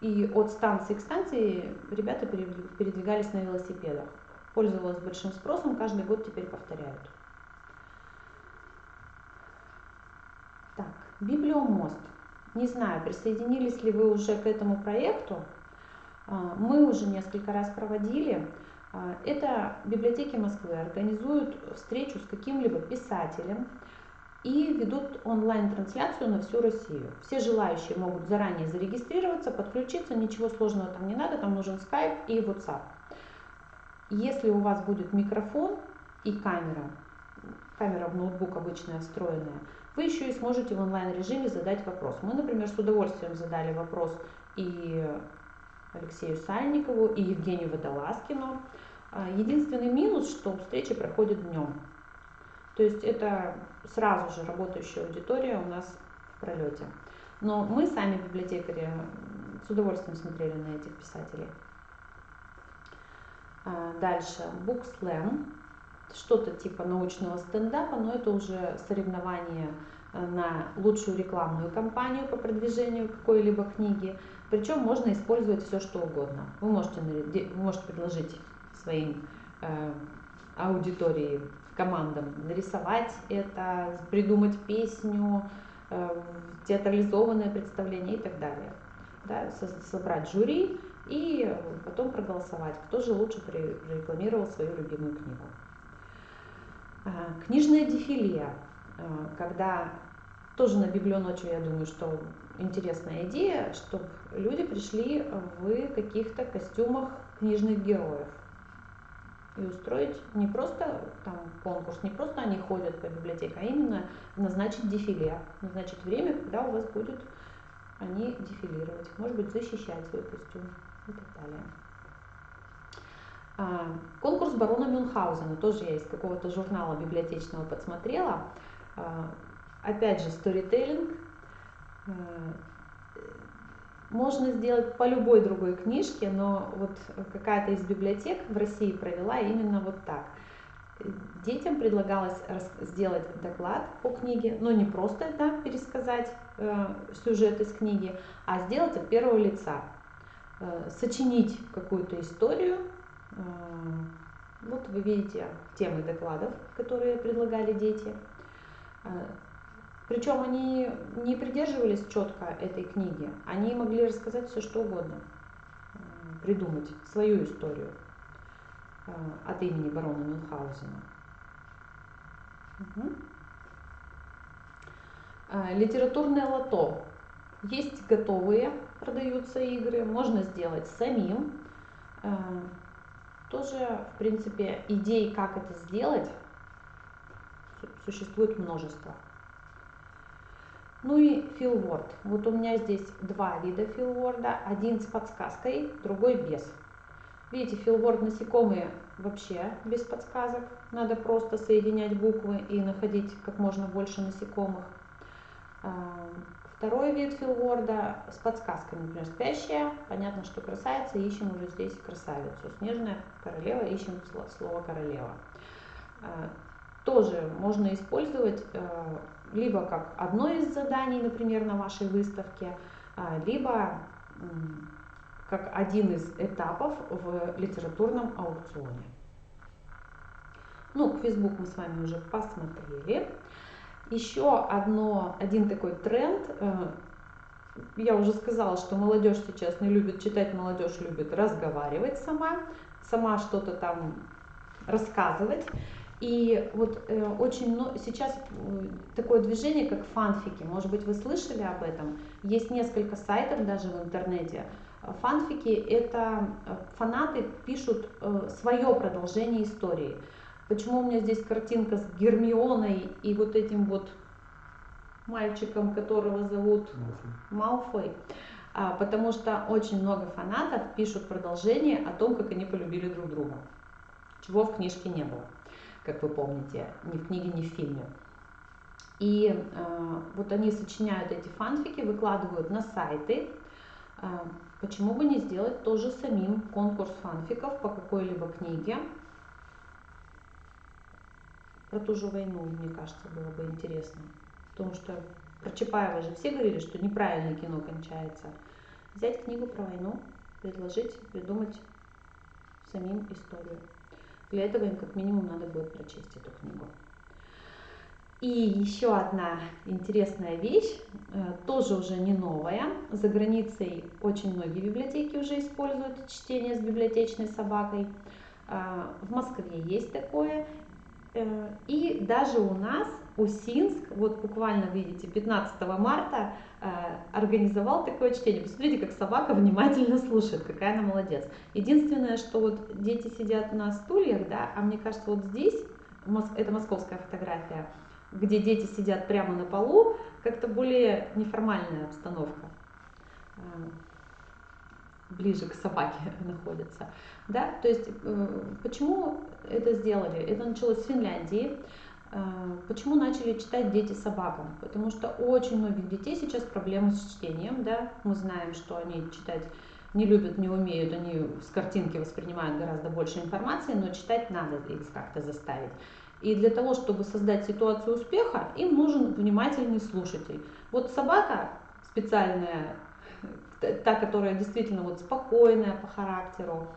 и от станции к станции ребята передвигались на велосипедах. Пользовалась большим спросом, каждый год теперь повторяют. Так, Библиомост. Не знаю, присоединились ли вы уже к этому проекту. Мы уже несколько раз проводили. Это библиотеки Москвы организуют встречу с каким-либо писателем и ведут онлайн-трансляцию на всю Россию. Все желающие могут заранее зарегистрироваться, подключиться, ничего сложного там не надо, там нужен Skype и WhatsApp. Если у вас будет микрофон и камера в ноутбук обычная встроенная, вы еще и сможете в онлайн-режиме задать вопрос. Мы, например, с удовольствием задали вопрос и Алексею Сальникову, и Евгению Водолазкину. Единственный минус, что встреча проходит днем. То есть это сразу же работающая аудитория у нас в пролете. Но мы сами, библиотекари, с удовольствием смотрели на этих писателей. Дальше, BookSlam. Что-то типа научного стендапа, но это уже соревнование на лучшую рекламную кампанию по продвижению какой-либо книги. Причем можно использовать все, что угодно. Вы можете предложить своим аудитории командам нарисовать это, придумать песню, театрализованное представление и так далее. Да, собрать жюри и потом проголосовать, кто же лучше прорекламировал свою любимую книгу. Книжное дефиле, когда тоже на библионочью, я думаю, что интересная идея, чтобы люди пришли в каких-то костюмах книжных героев и устроить не просто там конкурс, не просто они ходят по библиотеке, а именно назначить дефиле, назначить время, когда у вас будет они дефилировать, может быть, защищать свой костюм и так далее. Конкурс барона Мюнхгаузена, тоже я из какого-то журнала библиотечного подсмотрела. Опять же, сторителлинг. Можно сделать по любой другой книжке, но вот какая-то из библиотек в России провела именно вот так. Детям предлагалось сделать доклад по книге, но не просто пересказать сюжет из книги, а сделать от первого лица. Сочинить какую-то историю. Вот вы видите темы докладов, которые предлагали дети. Причем они не придерживались четко этой книги, они могли рассказать все что угодно, придумать свою историю от имени барона Мюнхгаузена. Литературное лото. Есть готовые, продаются игры, можно сделать самим. Тоже, в принципе, идей, как это сделать, существует множество. Ну и филворд. Вот у меня здесь два вида филворда. Один с подсказкой, другой без. Видите, филворд насекомые вообще без подсказок. Надо просто соединять буквы и находить как можно больше насекомых. Второй вид филворда с подсказками, например, спящая. Понятно, что красавица, ищем уже здесь красавицу. Снежная королева, ищем слово королева. Тоже можно использовать либо как одно из заданий, например, на вашей выставке, либо как один из этапов в литературном аукционе. Ну, квизбук мы с вами уже посмотрели. Еще один такой тренд. Я уже сказала, что молодежь сейчас не любит читать, молодежь любит разговаривать сама что-то там рассказывать. И вот сейчас такое движение, как фанфики. Может быть, вы слышали об этом? Есть несколько сайтов даже в интернете. Фанфики — это фанаты пишут свое продолжение истории. Почему у меня здесь картинка с Гермионой и вот этим вот мальчиком, которого зовут Малфой? Потому что очень много фанатов пишут продолжение о том, как они полюбили друг друга. Чего в книжке не было, как вы помните, ни в книге, ни в фильме. И вот они сочиняют эти фанфики, выкладывают на сайты. Почему бы не сделать тоже самим конкурс фанфиков по какой-либо книге? Про ту же войну, мне кажется, было бы интересно. Потому что про Чапаева же все говорили, что неправильно кино кончается. Взять книгу про войну, предложить, придумать самим историю. Для этого им как минимум надо будет прочесть эту книгу. И еще одна интересная вещь, тоже уже не новая. За границей очень многие библиотеки уже используют чтение с библиотечной собакой. В Москве есть такое. И даже у нас Усинск, вот буквально видите, 15 марта организовал такое чтение. Посмотрите, как собака внимательно слушает, какая она молодец. Единственное, что вот дети сидят на стульях, да, а мне кажется, вот здесь, это московская фотография, где дети сидят прямо на полу, как-то более неформальная обстановка. Ближе к собаке находится. Да? То есть, почему это сделали? Это началось с Финляндии. Почему начали читать дети собакам? Потому что у очень многих детей сейчас проблемы с чтением. Да? Мы знаем, что они читать не любят, не умеют, они с картинки воспринимают гораздо больше информации, но читать надо их как-то заставить. И для того, чтобы создать ситуацию успеха, им нужен внимательный слушатель. Вот собака специальная, та, которая действительно вот спокойная по характеру,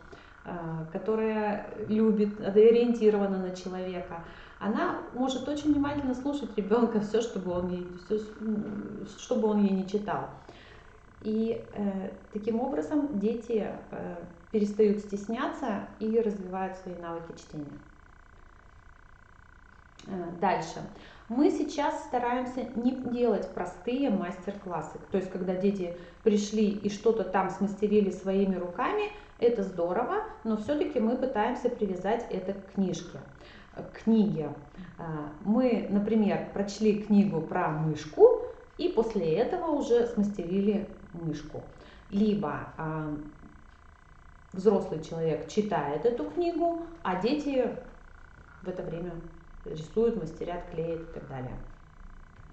которая любит, ориентирована на человека, она может очень внимательно слушать ребенка, все, чтобы он ей не читал. И таким образом дети перестают стесняться и развивают свои навыки чтения. Дальше. Мы сейчас стараемся не делать простые мастер-классы. То есть, когда дети пришли и что-то там смастерили своими руками, это здорово, но все-таки мы пытаемся привязать это к книжке, к книге. Мы, например, прочли книгу про мышку и после этого уже смастерили мышку. Либо взрослый человек читает эту книгу, а дети в это время рисуют, мастерят, клеят и так далее.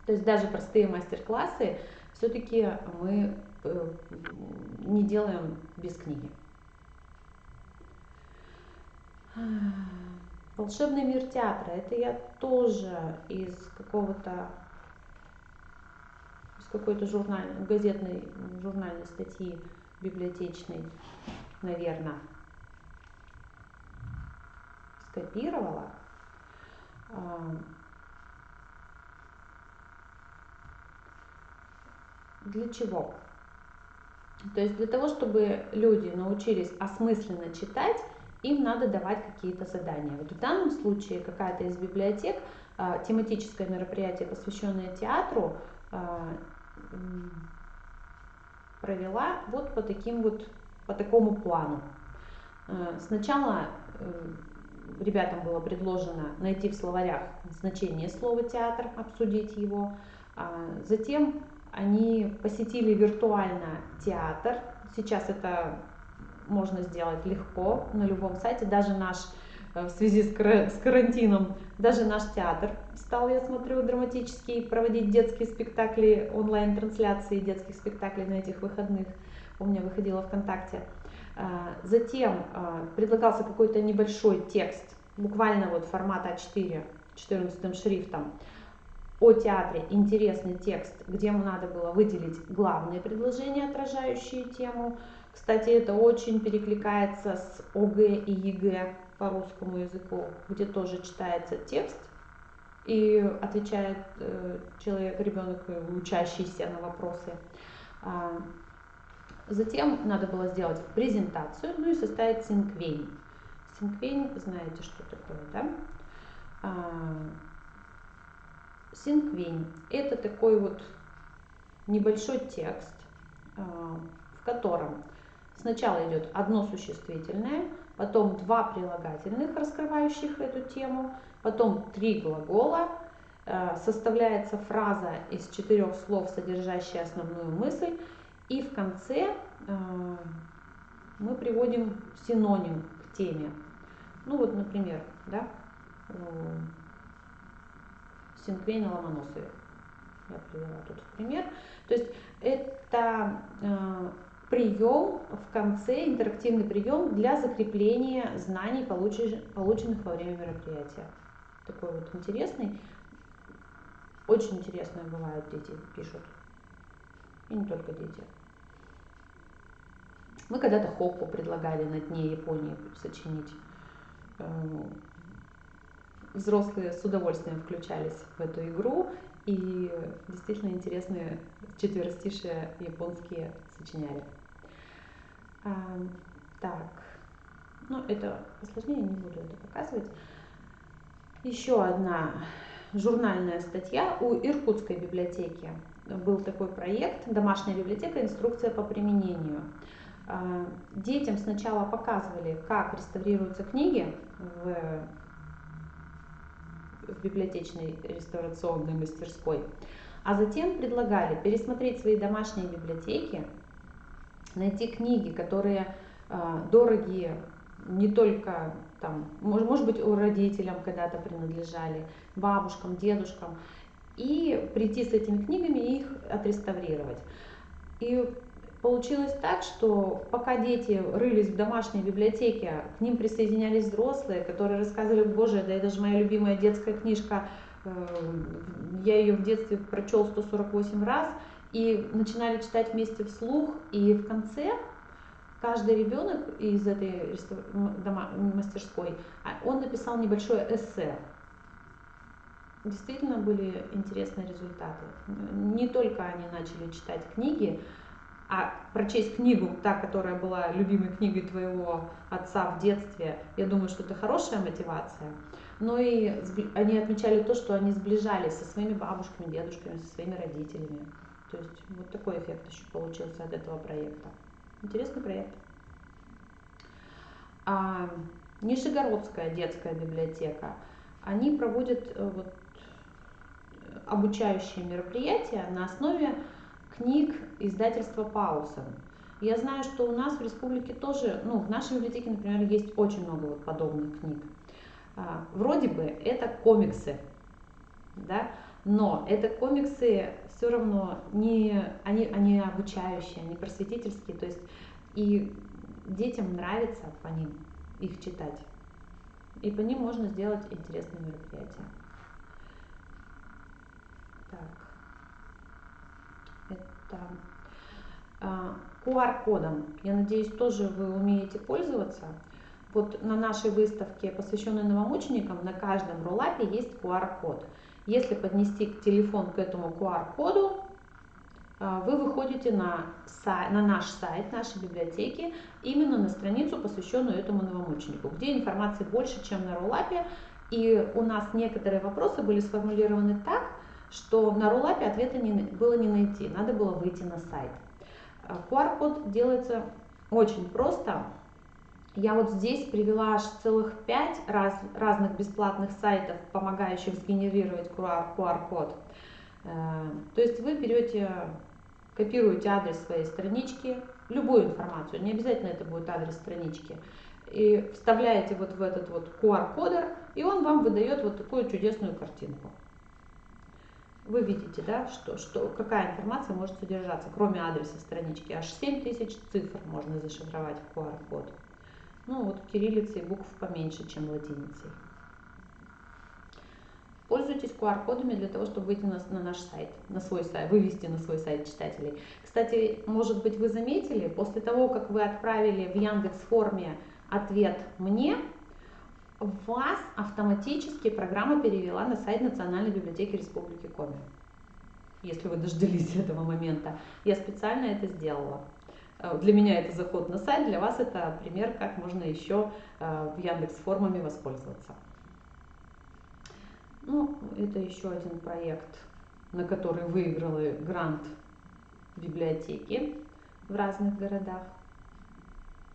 То есть даже простые мастер-классы все-таки мы не делаем без книги. Волшебный мир театра. Это я тоже из какой-то журнальной статьи библиотечной, наверное, скопировала. Для чего? То есть для того, чтобы люди научились осмысленно читать, им надо давать какие-то задания. Вот в данном случае какая-то из библиотек, тематическое мероприятие, посвященное театру, провела вот по такому плану. Сначала ребятам было предложено найти в словарях значение слова театр, обсудить его. Затем они посетили виртуально театр. Сейчас это можно сделать легко на любом сайте. Даже наш, в связи с карантином, даже наш театр стал, я смотрю, драматический, проводить детские спектакли, онлайн-трансляции детских спектаклей на этих выходных. У меня выходило ВКонтакте. Затем предлагался какой-то небольшой текст, буквально вот формат А4, 14 шрифтом, о театре, интересный текст, где ему надо было выделить главные предложения, отражающие тему. Кстати, это очень перекликается с ОГЭ и ЕГЭ по русскому языку, где тоже читается текст и отвечает человек, ребенок, учащийся на вопросы. Затем надо было сделать презентацию, ну и составить синквейн. Синквейн, знаете, что такое, да? Синквейн – это такой вот небольшой текст, в котором сначала идет одно существительное, потом два прилагательных, раскрывающих эту тему, потом 3 глагола, составляется фраза из 4 слов, содержащая основную мысль, и в конце мы приводим синоним к теме. Ну вот, например, да, Синквейн Ломоносове. Я привела тут в пример. То есть это прием в конце, интерактивный прием для закрепления знаний, полученных во время мероприятия. Такой вот интересный. Очень интересное бывает, дети пишут. И не только дети. Мы когда-то хоппу предлагали на дне Японии сочинить. Взрослые с удовольствием включались в эту игру, и действительно интересные четверостишие японские сочиняли. Так, ну это посложнее, не буду это показывать. Еще одна журнальная статья у Иркутской библиотеки. Был такой проект «Домашняя библиотека. Инструкция по применению». Детям сначала показывали, как реставрируются книги в библиотечной реставрационной мастерской, а затем предлагали пересмотреть свои домашние библиотеки, найти книги, которые дорогие не только там, может быть, у родителям когда-то принадлежали, бабушкам, дедушкам, и прийти с этими книгами и их отреставрировать. И получилось так, что пока дети рылись в домашней библиотеке, к ним присоединялись взрослые, которые рассказывали: боже, да это же моя любимая детская книжка, я ее в детстве прочел 148 раз, и начинали читать вместе вслух, и в конце каждый ребенок из этой мастерской, он написал небольшое эссе. действительно были интересные результаты. Не только они начали читать книги, а прочесть книгу, та, которая была любимой книгой твоего отца в детстве, я думаю, что это хорошая мотивация. Но и они отмечали то, что они сближались со своими бабушками, дедушками, со своими родителями. То есть вот такой эффект еще получился от этого проекта. Интересный проект. Нижегородская детская библиотека. Они проводят вот, обучающие мероприятия на основе книг издательства Паулсон. Я знаю, что у нас в республике тоже, ну, в нашей библиотеке, например, есть очень много вот подобных книг. Вроде бы это комиксы, да, но это комиксы все равно не, они обучающие, они просветительские, то есть и детям нравится по ним их читать. И по ним можно сделать интересные мероприятия. Так. Это QR-кодом. Я надеюсь, тоже вы умеете пользоваться. Вот на нашей выставке, посвященной новомученикам, на каждом роллапе есть QR-код. Если поднести телефон к этому QR-коду, вы выходите на наш сайт, нашей библиотеки, именно на страницу, посвященную этому новомученику, где информации больше, чем на роллапе. И у нас некоторые вопросы были сформулированы так, что на роллапе ответа было не найти, надо было выйти на сайт. QR-код делается очень просто. Я вот здесь привела аж целых 5 разных бесплатных сайтов, помогающих сгенерировать QR-код. То есть вы берете, копируете адрес своей странички, любую информацию, не обязательно это будет адрес странички, и вставляете вот в этот вот QR-кодер, и он вам выдает вот такую чудесную картинку. Вы видите, да, какая информация может содержаться, кроме адреса странички. Аж 7000 цифр можно зашифровать в QR-код. Ну вот кириллицей букв поменьше, чем латиницей. Пользуйтесь QR-кодами для того, чтобы выйти на наш сайт, на свой сайт, вывести на свой сайт читателей. Кстати, может быть, вы заметили, после того, как вы отправили в Яндекс.Форме ответ мне, вас автоматически программа перевела на сайт Национальной библиотеки Республики Коми. Если вы дождались этого момента. Я специально это сделала. Для меня это заход на сайт, для вас это пример, как можно еще в Яндекс.Формами воспользоваться. Ну, это еще один проект, на который выиграла грант библиотеки в разных городах,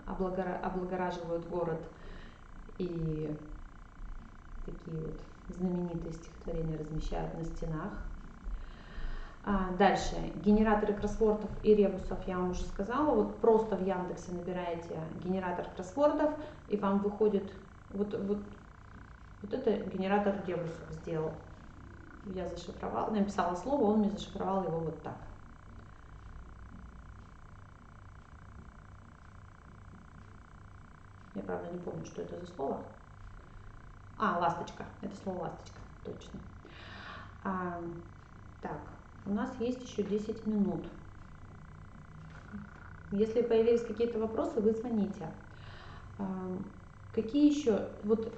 облагораживают город и такие вот знаменитые стихотворения размещают на стенах. Дальше, генераторы кроссвордов и ребусов, я вам уже сказала, вот просто в Яндексе набираете генератор кроссвордов, и вам выходит вот это генератор ребусов сделал. Я зашифровала, написала слово, он мне зашифровал его вот так. Я, правда, не помню, что это за слово. Ласточка. Это слово ласточка, точно. Так, у нас есть еще 10 минут. Если появились какие-то вопросы, вы звоните. Какие еще? Вот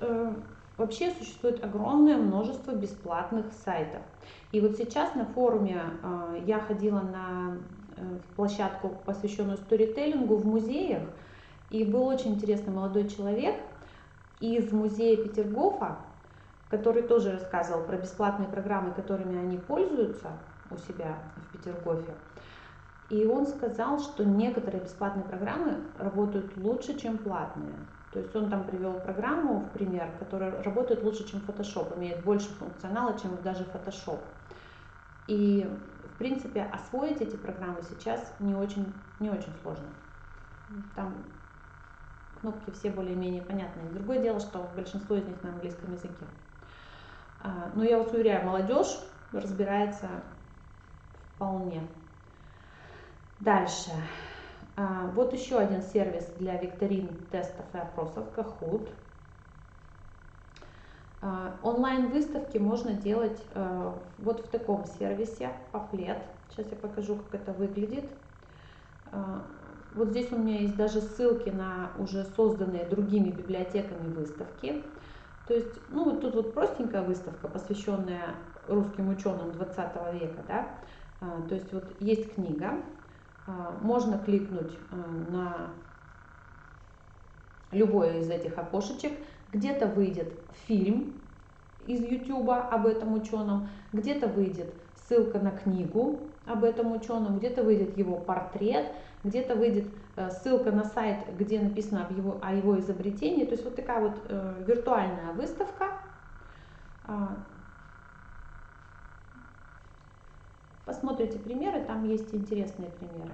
вообще существует огромное множество бесплатных сайтов. И вот сейчас на форуме я ходила на площадку, посвященную сторителлингу в музеях, и был очень интересный молодой человек из музея Петергофа, который тоже рассказывал про бесплатные программы, которыми они пользуются у себя в Петергофе. И он сказал, что некоторые бесплатные программы работают лучше, чем платные. То есть он там привел программу в пример, которая работает лучше, чем Photoshop, имеет больше функционала, чем даже Photoshop. И в принципе освоить эти программы сейчас не очень сложно. Там кнопки все более-менее понятные. Другое дело, что большинство из них на английском языке. Но я вас уверяю, молодежь разбирается вполне. Дальше. Вот еще один сервис для викторин, тестов и опросов, Kahoot. Онлайн-выставки можно делать вот в таком сервисе, Padlet. Сейчас я покажу, как это выглядит. Вот здесь у меня есть даже ссылки на уже созданные другими библиотеками выставки. То есть, ну вот тут вот простенькая выставка, посвященная русским ученым 20 века, да. То есть вот есть книга, можно кликнуть на любое из этих окошечек, где-то выйдет фильм из YouTube об этом ученом, где-то выйдет ссылка на книгу об этом ученом, где-то выйдет его портрет, где-то выйдет ссылка на сайт, где написано о его изобретении. То есть вот такая вот виртуальная выставка. Посмотрите примеры, там есть интересные примеры.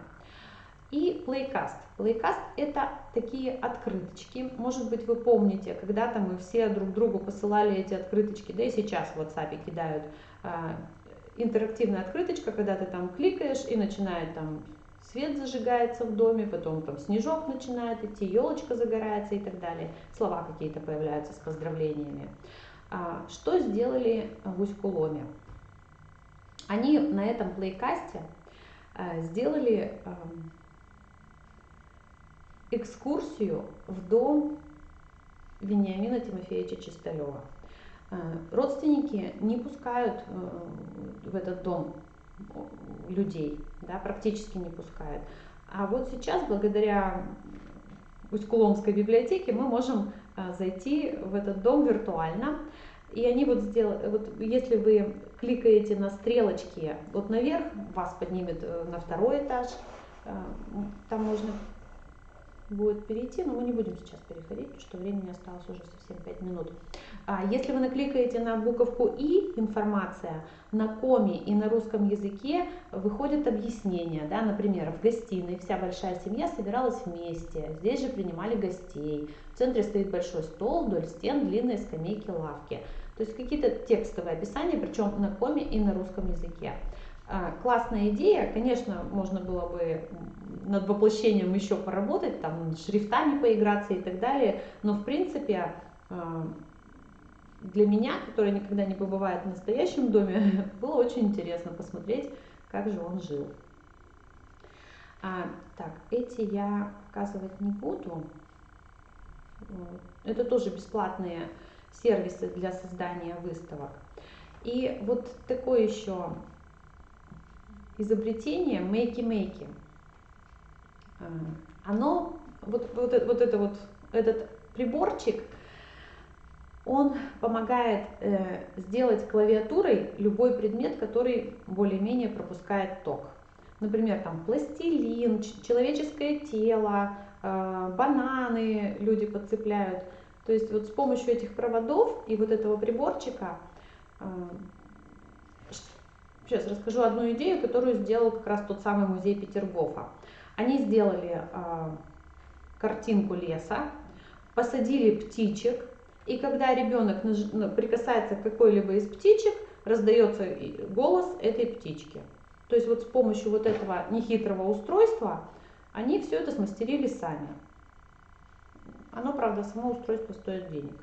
И Playcast. Playcast — это такие открыточки. Может быть, вы помните, когда-то мы все друг другу посылали эти открыточки, да и сейчас в WhatsApp кидают. Интерактивная открыточка, когда ты там кликаешь и начинает там свет зажигается в доме, потом там снежок начинает идти, елочка загорается и так далее. Слова какие-то появляются с поздравлениями. Что сделали в Усть-Куломе? Они на этом плейкасте сделали экскурсию в дом Вениамина Тимофеевича Чисталева. Родственники не пускают в этот дом людей, да, практически не пускают. А вот сейчас, благодаря Усть-Куломской библиотеке, мы можем зайти в этот дом виртуально. И они вот сделали, вот если вы кликаете на стрелочки вот наверх, вас поднимет на второй этаж, там можно будет перейти, но мы не будем сейчас переходить, потому что времени осталось уже совсем 5 минут. Если вы накликаете на буковку «И», информация, на коме и на русском языке выходит объяснение, да, например, в гостиной вся большая семья собиралась вместе, здесь же принимали гостей, в центре стоит большой стол, вдоль стен длинные скамейки, лавки. То есть какие-то текстовые описания, причем на коме и на русском языке. Классная идея, конечно, можно было бы над воплощением еще поработать, там шрифтами поиграться и так далее, но в принципе для меня, которая никогда не побывает в настоящем доме, было очень интересно посмотреть, как же он жил. Так, эти я показывать не буду. Это тоже бесплатные сервисы для создания выставок. И вот такое еще изобретение Makey. Оно, этот приборчик, он помогает сделать клавиатурой любой предмет, который более-менее пропускает ток. Например, там пластилин, человеческое тело, бананы люди подцепляют. То есть вот с помощью этих проводов и вот этого приборчика, сейчас расскажу одну идею, которую сделал как раз тот самый музей Петергофа. Они сделали картинку леса, посадили птичек, и когда ребенок прикасается к какой-либо из птичек, раздается голос этой птички. То есть вот с помощью вот этого нехитрого устройства они все это смастерили сами. Оно, правда, само устройство стоит денег.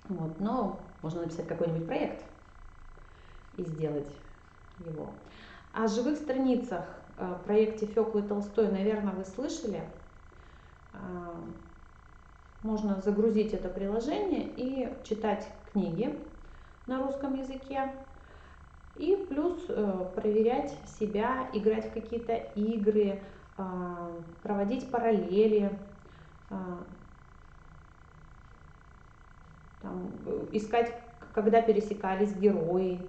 Вот, но можно написать какой-нибудь проект и сделать его. О живых страницах в проекте Фёклы Толстой, наверное, вы слышали. Можно загрузить это приложение и читать книги на русском языке. И плюс проверять себя, играть в какие-то игры, проводить параллели, там, искать, когда пересекались герои,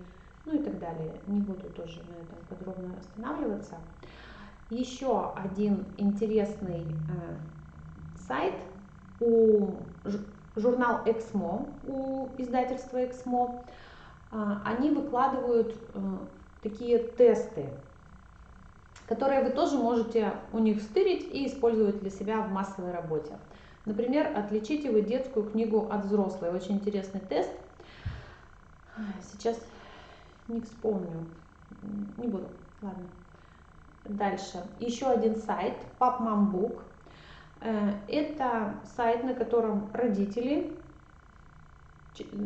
ну и так далее. Не буду тоже на этом подробно останавливаться. Еще один интересный сайт у журнал Эксмо, у издательства Эксмо. Они выкладывают такие тесты, которые вы тоже можете у них стырить и использовать для себя в массовой работе. Например, отличите вы детскую книгу от взрослой. Очень интересный тест. Сейчас не вспомню. Не буду. Ладно. Дальше. Еще один сайт, PubMamBook. Это сайт, на котором родители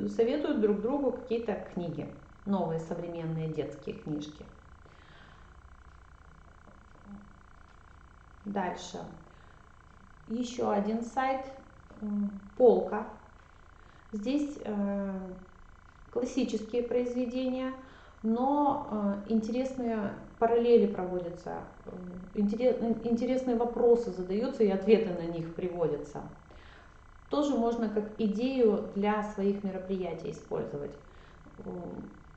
советуют друг другу какие-то книги, новые современные детские книжки. Дальше. Еще один сайт, Полка. Здесь классические произведения, но интересные параллели проводятся, интересные вопросы задаются и ответы на них приводятся. Тоже можно как идею для своих мероприятий использовать.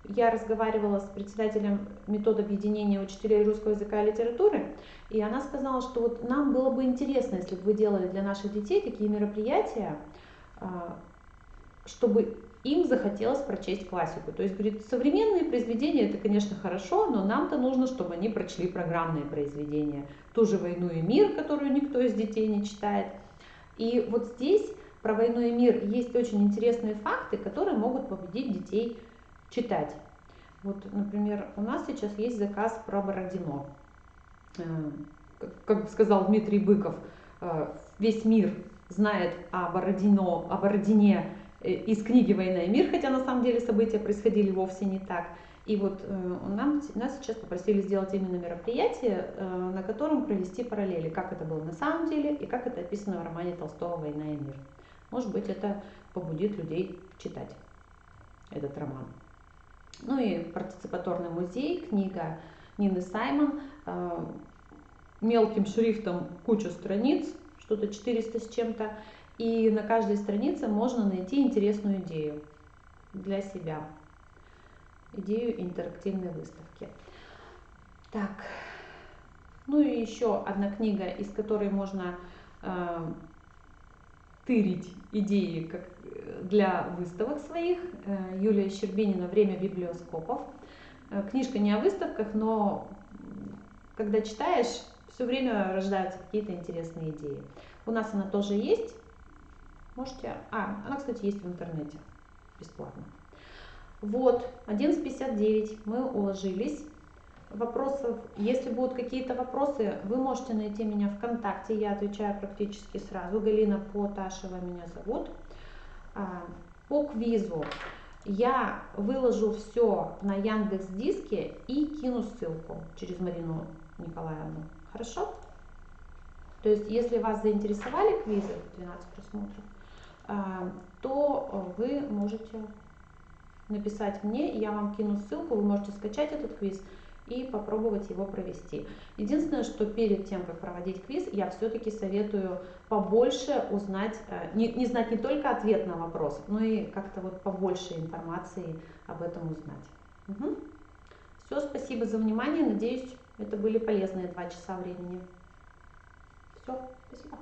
Я разговаривала с председателем метода объединения учителей русского языка и литературы, и она сказала, что вот нам было бы интересно, если бы вы делали для наших детей такие мероприятия, чтобы им захотелось прочесть классику. То есть, говорит, современные произведения это, конечно, хорошо, но нам-то нужно, чтобы они прочли программные произведения. Ту же «Войну и мир», которую никто из детей не читает. И вот здесь про «Войну и мир» есть очень интересные факты, которые могут побудить детей читать. Вот, например, у нас сейчас есть заказ про Бородино. Как сказал Дмитрий Быков, весь мир знает о Бородине из книги «Война и мир», хотя на самом деле события происходили вовсе не так. И вот нас сейчас попросили сделать именно мероприятие, на котором провести параллели, как это было на самом деле и как это описано в романе Толстого «Война и мир». Может быть, это побудит людей читать этот роман. Ну и партиципаторный музей, книга Нины Саймон, мелким шрифтом куча страниц, что-то 400 с чем-то, и на каждой странице можно найти интересную идею для себя, идею интерактивной выставки. Так, ну и еще одна книга, из которой можно тырить идеи как для выставок своих. Юлия Щербинина «Время библиоскопов». Книжка не о выставках, но когда читаешь, все время рождаются какие-то интересные идеи. У нас она тоже есть. Можете... она, кстати, есть в интернете бесплатно. Вот, 11:59, мы уложились. Вопросов, если будут какие-то вопросы, вы можете найти меня ВКонтакте, я отвечаю практически сразу. Галина Поташева меня зовут. По квизу я выложу все на Яндекс.Диске и кину ссылку через Марину Николаевну. Хорошо? То есть, если вас заинтересовали квизы, 12 просмотров, то вы можете написать мне, я вам кину ссылку, вы можете скачать этот квиз и попробовать его провести. Единственное, что перед тем, как проводить квиз, я все-таки советую побольше узнать, не знать не только ответ на вопрос, но и как-то вот побольше информации об этом узнать. Угу. Все, спасибо за внимание, надеюсь, это были полезные 2 часа времени. Все, спасибо.